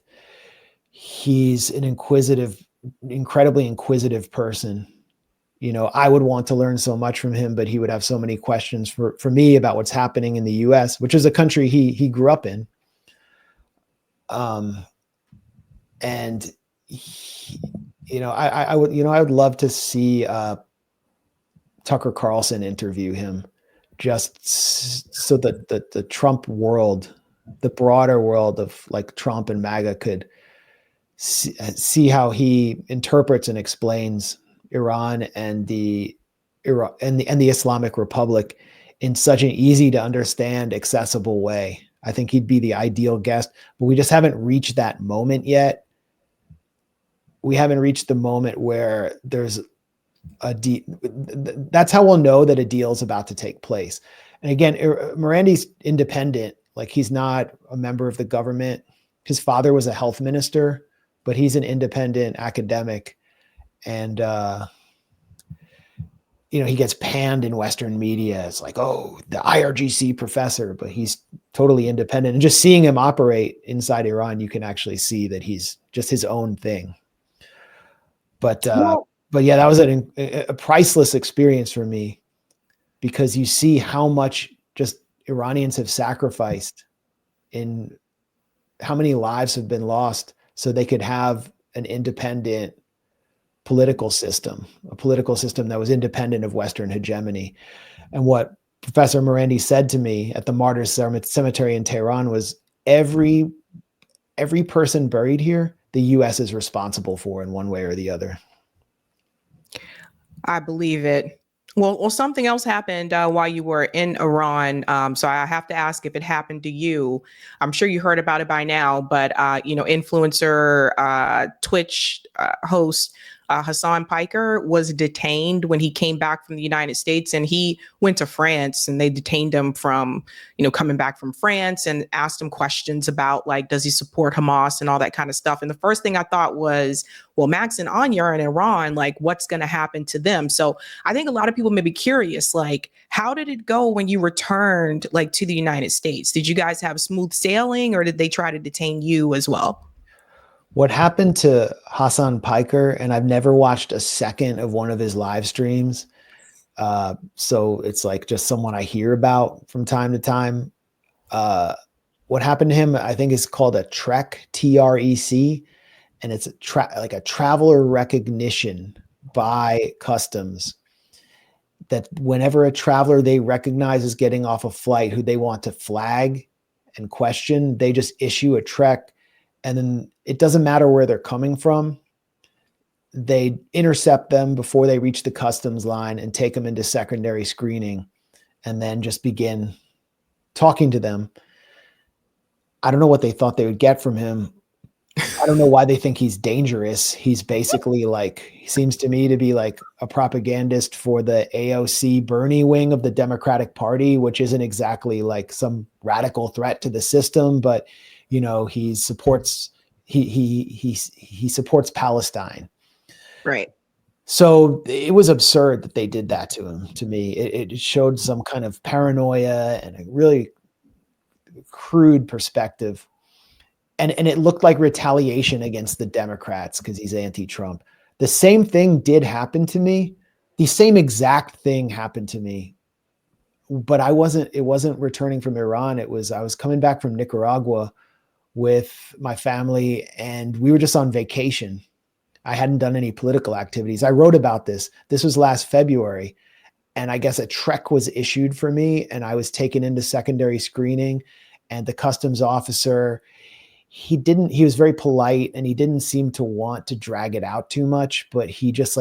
B: he's an incredibly inquisitive person. I would want to learn so much from him, but he would have so many questions for me about what's happening in the US, which is a country he grew up in. And I would love to see Tucker Carlson interview him, just so that the Trump world, the broader world of like Trump and MAGA, could see how he interprets and explains Iran and the Islamic Republic in such an easy to understand, accessible way. I think he'd be the ideal guest, but we just haven't reached that moment yet. We haven't reached the moment where there's a deal. That's how we'll know that a deal is about to take place. And again, Morandi's independent. Like, he's not a member of the government. His father was a health minister, but he's an independent academic. And, he gets panned in Western media. It's like, oh, the IRGC professor, but he's totally independent. And just seeing him operate inside Iran, you can actually see that he's just his own thing. But yeah, that was a priceless experience for me, because you see how much just Iranians have sacrificed, in how many lives have been lost so they could have an independent political system, a political system that was independent of Western hegemony. And what Professor Morandi said to me at the Martyrs Cemetery in Tehran was, every person buried here, the U.S. is responsible for in one way or the other.
A: I believe it. Well, something else happened while you were in Iran. So I have to ask if it happened to you. I'm sure you heard about it by now, but influencer, Twitch host Hassan Piker was detained when he came back from the United States, and he went to France, and they detained him from, coming back from France, and asked him questions about, like, does he support Hamas and all that kind of stuff. And the first thing I thought was, well, Max and Anya are in Iran, like, what's going to happen to them? So I think a lot of people may be curious, like, how did it go when you returned, like, to the United States? Did you guys have smooth sailing, or did they try to detain you as well?
B: What happened to Hassan Piker, and I've never watched a second of one of his live streams, so it's like just someone I hear about from time to time. What happened to him, I think, is called a TREC, TREC, and it's like a traveler recognition by customs, that whenever a traveler they recognize is getting off a flight who they want to flag and question, they just issue a TREC. And then it doesn't matter where they're coming from. They intercept them before they reach the customs line and take them into secondary screening, and then just begin talking to them. I don't know what they thought they would get from him. I don't know why they think he's dangerous. He's basically he seems to me to be like a propagandist for the AOC Bernie wing of the Democratic Party, which isn't exactly like some radical threat to the system, but he supports Palestine.
A: Right.
B: So it was absurd that they did that to him. To me, it showed some kind of paranoia and a really crude perspective. And it looked like retaliation against the Democrats because he's anti-Trump. The same thing did happen to me. The same exact thing happened to me, but it wasn't returning from Iran. I was coming back from Nicaragua with my family, and we were just on vacation. I hadn't done any political activities. I wrote about this. This was last February, and I guess a TREC was issued for me, and I was taken into secondary screening, and the customs officer, he was very polite, and he didn't seem to want to drag it out too much, but he just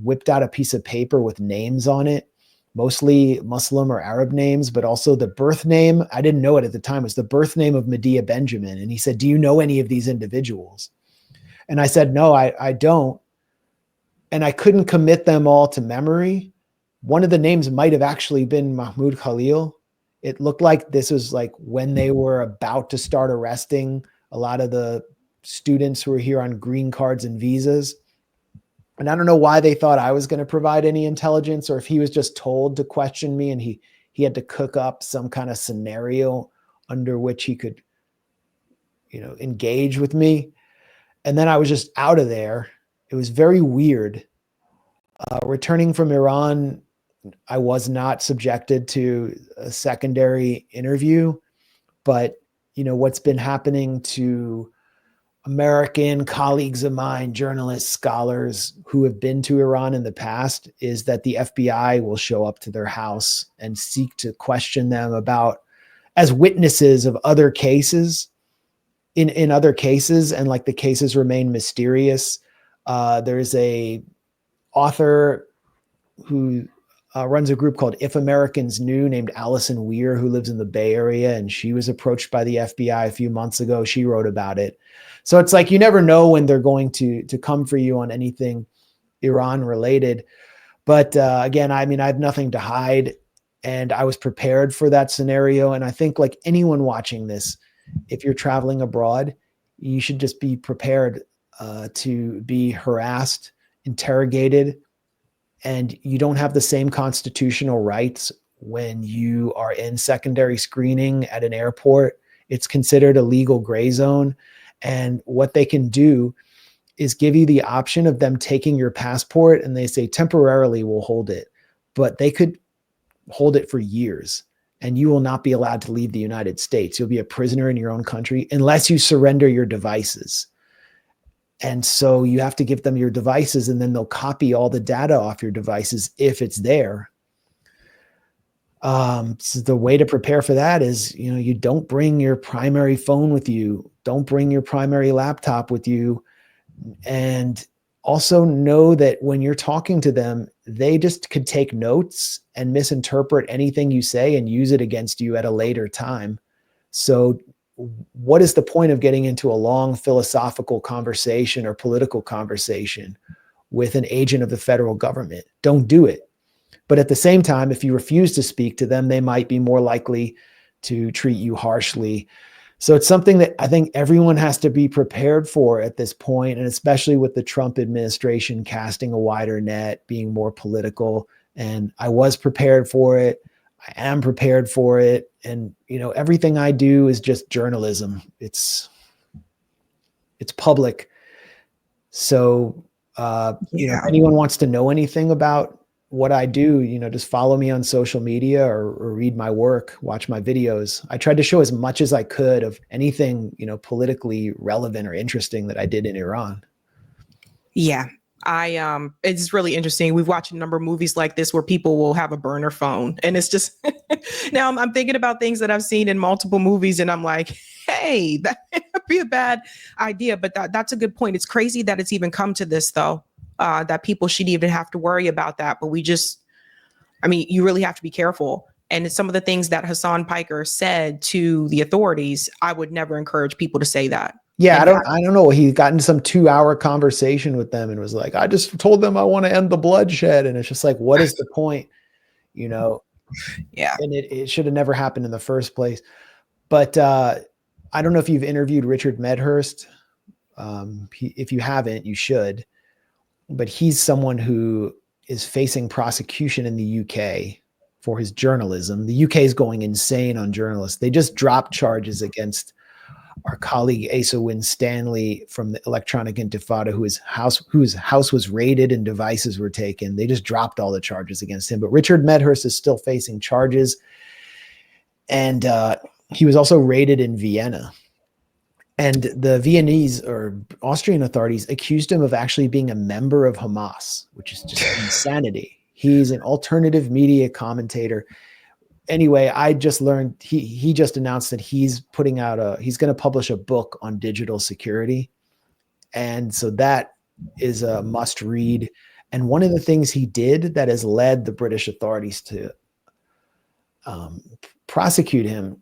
B: whipped out a piece of paper with names on it, mostly Muslim or Arab names, but also the birth name. I didn't know it at the time. It was the birth name of Medea Benjamin. And he said, do you know any of these individuals? And I said, no, I don't. And I couldn't commit them all to memory. One of the names might have actually been Mahmoud Khalil. It looked like this was like when they were about to start arresting a lot of the students who were here on green cards and visas. And I don't know why they thought I was going to provide any intelligence, or if he was just told to question me and he had to cook up some kind of scenario under which he could, engage with me. And then I was just out of there. It was very weird. Returning from Iran, I was not subjected to a secondary interview, but what's been happening to American colleagues of mine, journalists, scholars who have been to Iran in the past, is that the FBI will show up to their house and seek to question them as witnesses of other cases in other cases. And the cases remain mysterious. There's a author who runs a group called If Americans Knew, named Allison Weir, who lives in the Bay Area. And she was approached by the FBI a few months ago. She wrote about it. So it's like, you never know when they're going to come for you on anything Iran related. But again, I have nothing to hide, and I was prepared for that scenario. And I think, like anyone watching this, if you're traveling abroad, you should just be prepared to be harassed, interrogated, and you don't have the same constitutional rights when you are in secondary screening at an airport. It's considered a legal gray zone. And what they can do is give you the option of them taking your passport, and they say temporarily we'll hold it, but they could hold it for years, and you will not be allowed to leave the United States. You'll be a prisoner in your own country unless you surrender your devices. And so you have to give them your devices, and then they'll copy all the data off your devices if it's there. So the way to prepare for that is, you don't bring your primary phone with you. Don't bring your primary laptop with you. And also know that when you're talking to them, they just could take notes and misinterpret anything you say and use it against you at a later time. So what is the point of getting into a long philosophical conversation or political conversation with an agent of the federal government? Don't do it. But at the same time, if you refuse to speak to them, they might be more likely to treat you harshly. So it's something that I think everyone has to be prepared for at this point, and especially with the Trump administration casting a wider net, being more political. And I was prepared for it. I am prepared for it. And, everything I do is just journalism. It's public. So, if anyone wants to know anything about what I do, just follow me on social media or read my work, watch my videos. I tried to show as much as I could of anything, politically relevant or interesting that I did in Iran.
A: Yeah. It's really interesting. We've watched a number of movies like this where people will have a burner phone, and it's just, now I'm thinking about things that I've seen in multiple movies, and I'm like, hey, that would be a bad idea. But that's a good point. It's crazy that it's even come to this, though, that people should even have to worry about that. But you really have to be careful. And it's some of the things that Hassan Piker said to the authorities, I would never encourage people to say that.
B: Yeah, I don't know. He got into some 2-hour conversation with them and was like, I just told them I want to end the bloodshed. And it's just like, what is the point? Yeah. And it should have never happened in the first place. But I don't know if you've interviewed Richard Medhurst. If you haven't, you should. But he's someone who is facing prosecution in the UK for his journalism. The UK is going insane on journalists. They just dropped charges against our colleague Asa Winstanley from the Electronic Intifada, whose house was raided and devices were taken. They just dropped all the charges against him. But Richard Medhurst is still facing charges. And he was also raided in Vienna. And the Viennese or Austrian authorities accused him of actually being a member of Hamas, which is just insanity. He's an alternative media commentator. Anyway, I just learned he just announced that he's going to publish a book on digital security. And so that is a must read. And one of the things he did that has led the British authorities to prosecute him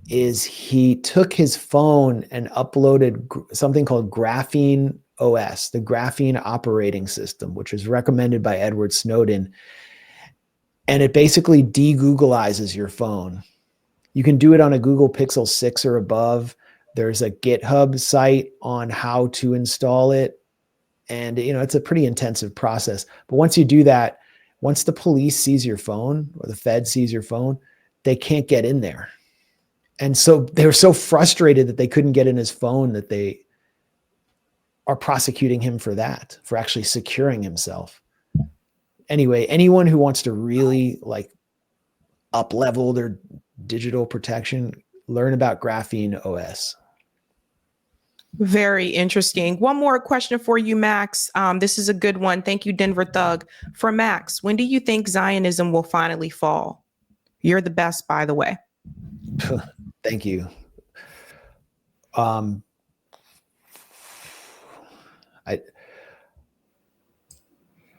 B: is he took his phone and uploaded something called Graphene OS, the Graphene operating system, which was recommended by Edward Snowden. And it basically de-Googleizes your phone. You can do it on a Google Pixel 6 or above. There's a GitHub site on how to install it. And, it's a pretty intensive process. But once you do that, once the police sees your phone or the Fed sees your phone, they can't get in there. And so they were so frustrated that they couldn't get in his phone that they are prosecuting him for that, for actually securing himself. Anyway, anyone who wants to really up-level their digital protection, learn about Graphene OS.
A: Very interesting. One more question for you, Max. This is a good one. Thank you, Denver Thug. For Max, when do you think Zionism will finally fall? You're the best, by the way.
B: Thank you.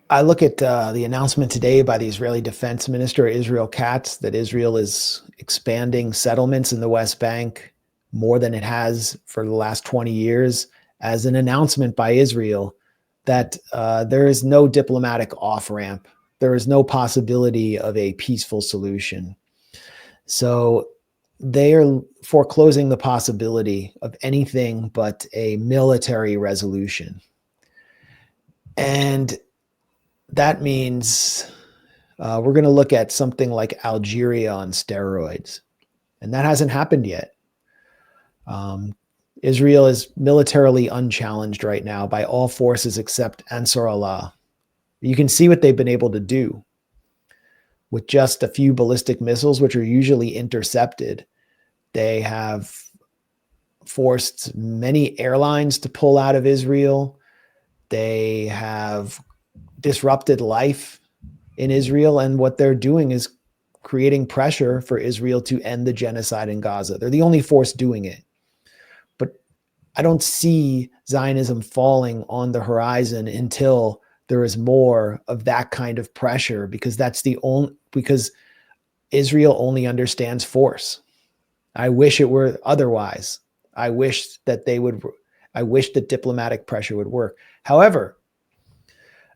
B: I look at the announcement today by the Israeli Defense Minister, Israel Katz, that Israel is expanding settlements in the West Bank more than it has for the last 20 years as an announcement by Israel that there is no diplomatic off-ramp. There is no possibility of a peaceful solution. So they are foreclosing the possibility of anything but a military resolution. And that means we're going to look at something like Algeria on steroids. And that hasn't happened yet. Israel is militarily unchallenged right now by all forces except Ansar Allah. You can see what they've been able to do with just a few ballistic missiles, which are usually intercepted. They have forced many airlines to pull out of Israel. They have disrupted life in Israel. And what they're doing is creating pressure for Israel to end the genocide in Gaza. They're the only force doing it. But I don't see Zionism falling on the horizon until there is more of that kind of pressure, because because Israel only understands force. I wish it were otherwise. I wish that diplomatic pressure would work. However,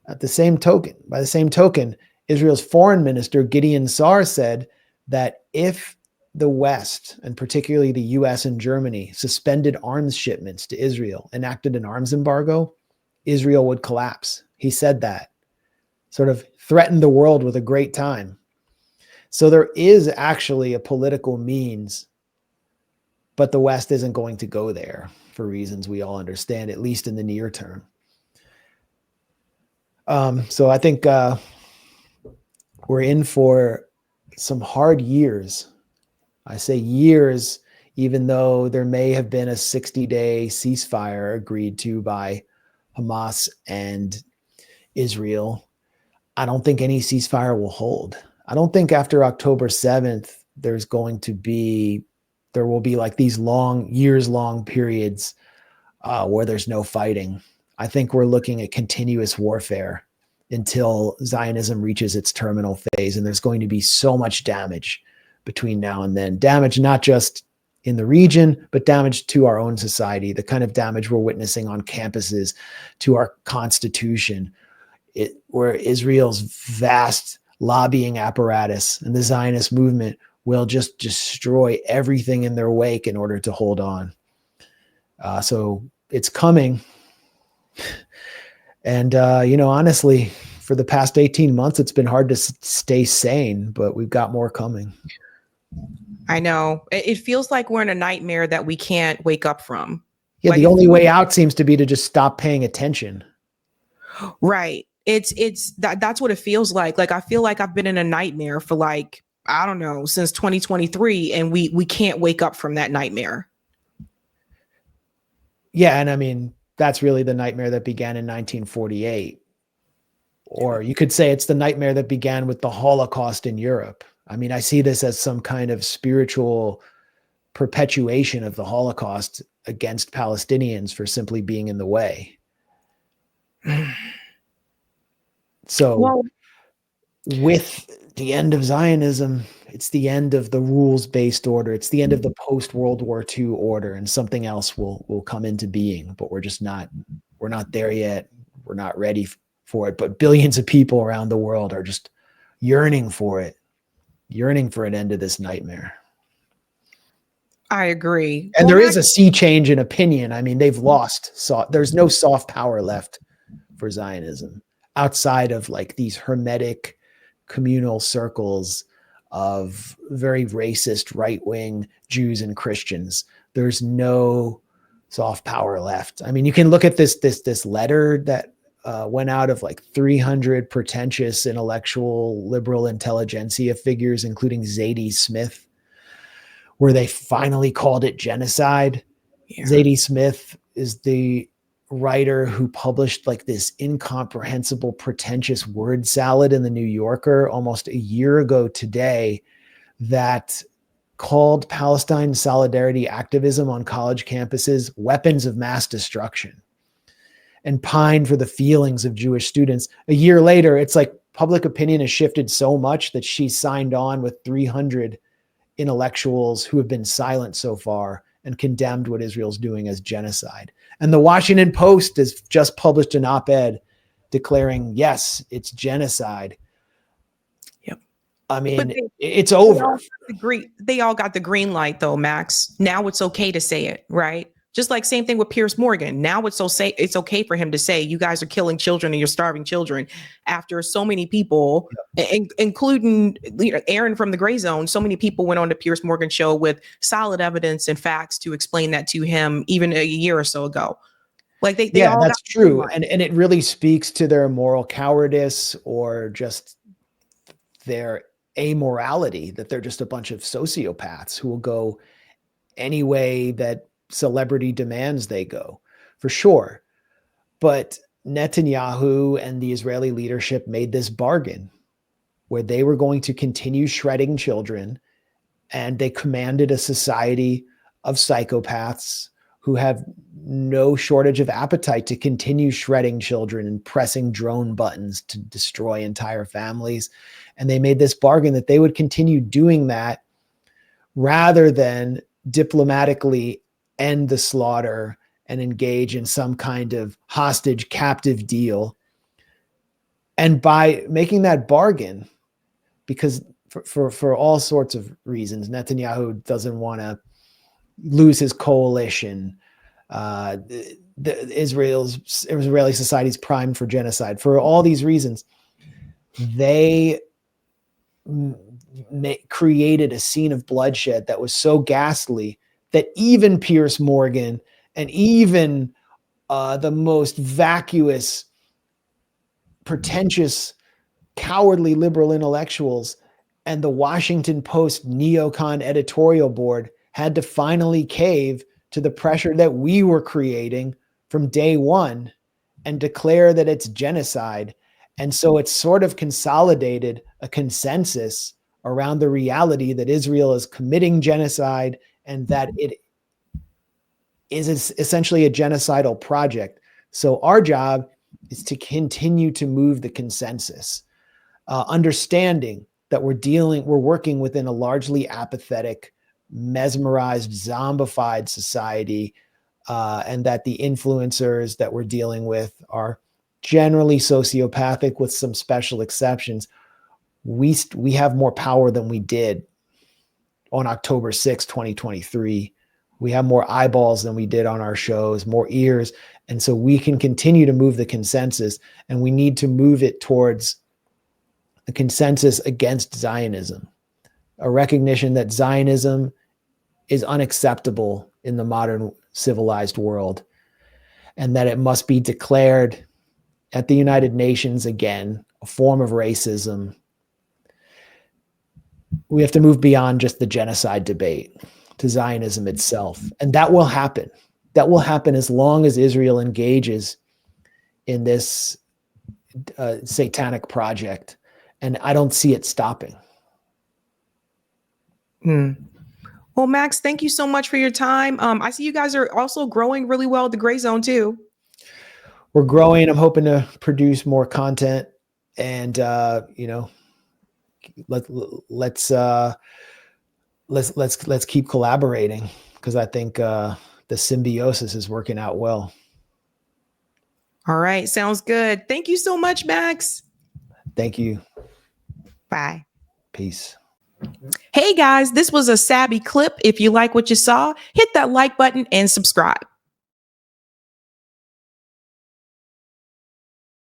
B: by the same token, Israel's foreign minister, Gideon Sa'ar, said that if the West, and particularly the US and Germany, suspended arms shipments to Israel, enacted an arms embargo, Israel would collapse. He said that, sort of threatened the world with a great time. So there is actually a political means, but the West isn't going to go there for reasons we all understand, at least in the near term. So I think we're in for some hard years. I say years, even though there may have been a 60-day ceasefire agreed to by Hamas and Israel. I don't think any ceasefire will hold. I don't think after October 7th, there will be like these years-long periods where there's no fighting. I think we're looking at continuous warfare until Zionism reaches its terminal phase. And there's going to be so much damage between now and then. Damage not just in the region, but damage to our own society, the kind of damage we're witnessing on campuses, to our constitution, where Israel's vast lobbying apparatus and the Zionist movement will just destroy everything in their wake in order to hold on. So it's coming. And, honestly, for the past 18 months, it's been hard to stay sane, but we've got more coming.
A: I know. It feels like we're in a nightmare that we can't wake up from.
B: Yeah, the only way out seems to be to just stop paying attention.
A: Right. That's what it feels like. Like, I feel like I've been in a nightmare for I don't know, since 2023, and we can't wake up from that nightmare.
B: Yeah, and I mean, that's really the nightmare that began in 1948. Or you could say it's the nightmare that began with the Holocaust in Europe. I mean, I see this as some kind of spiritual perpetuation of the Holocaust against Palestinians for simply being in the way. So with the end of Zionism, it's the end of the rules-based order. It's the end of the post-World War II order, and something else will come into being, but we're not there yet. We're not ready for it, but billions of people around the world are just yearning for it, yearning for an end to this nightmare.
A: I agree.
B: And there is a sea change in opinion. I mean, they've lost. So there's no soft power left for Zionism outside of these hermetic communal circles of very racist right-wing Jews and Christians. There's no soft power left. I mean, you can look at this letter that went out of 300 pretentious intellectual liberal intelligentsia figures, including Zadie Smith, where they finally called it genocide. Yeah. Zadie Smith is the writer who published this incomprehensible, pretentious word salad in the New Yorker almost a year ago today that called Palestine solidarity activism on college campuses weapons of mass destruction and pined for the feelings of Jewish students. A year later, it's like public opinion has shifted so much that she signed on with 300 intellectuals who have been silent so far and condemned what Israel's doing as genocide. And the Washington Post has just published an op-ed declaring, yes, it's genocide.
A: Yep.
B: I mean, it's over.
A: They all got the green light though, Max. Now it's okay to say it, right? Just like same thing with Pierce Morgan. Now it's okay for him to say you guys are killing children and you're starving children after so many people, including Aaron from the Gray Zone. So many people went on the Pierce Morgan show with solid evidence and facts to explain that to him even a year or so ago. Like they all
B: that's true. And it really speaks to their moral cowardice or just their amorality, that they're just a bunch of sociopaths who will go any way that celebrity demands they go, for sure. But Netanyahu and the Israeli leadership made this bargain where they were going to continue shredding children, and they commanded a society of psychopaths who have no shortage of appetite to continue shredding children and pressing drone buttons to destroy entire families. And they made this bargain that they would continue doing that rather than diplomatically end the slaughter and engage in some kind of hostage captive deal. And by making that bargain, because for all sorts of reasons, Netanyahu doesn't want to lose his coalition. The Israeli society is primed for genocide. For all these reasons, they created a scene of bloodshed that was so ghastly that even Pierce Morgan and even the most vacuous, pretentious, cowardly liberal intellectuals and the Washington Post neocon editorial board had to finally cave to the pressure that we were creating from day one and declare that it's genocide. And so it's sort of consolidated a consensus around the reality that Israel is committing genocide and that it is essentially a genocidal project. So our job is to continue to move the consensus, understanding that we're working within a largely apathetic, mesmerized, zombified society, and that the influencers that we're dealing with are generally sociopathic with some special exceptions. We have more power than we did on October 6, 2023. We have more eyeballs than we did on our shows, more ears. And so we can continue to move the consensus, and we need to move it towards a consensus against Zionism, a recognition that Zionism is unacceptable in the modern civilized world, and that it must be declared at the United Nations again, a form of racism. We have to move beyond just the genocide debate to Zionism itself. And that will happen. That will happen as long as Israel engages in this satanic project. And I don't see it stopping.
A: Well, Max, thank you so much for your time. I see you guys are also growing really well at the Gray Zone too.
B: We're growing. I'm hoping to produce more content, and let's keep collaborating, because I think the symbiosis is working out well.
A: All right, sounds good. Thank you so much, Max.
B: Thank you.
A: Bye.
B: Peace.
A: Hey guys, this was a Sabby clip. If you like what you saw, hit that like button and subscribe.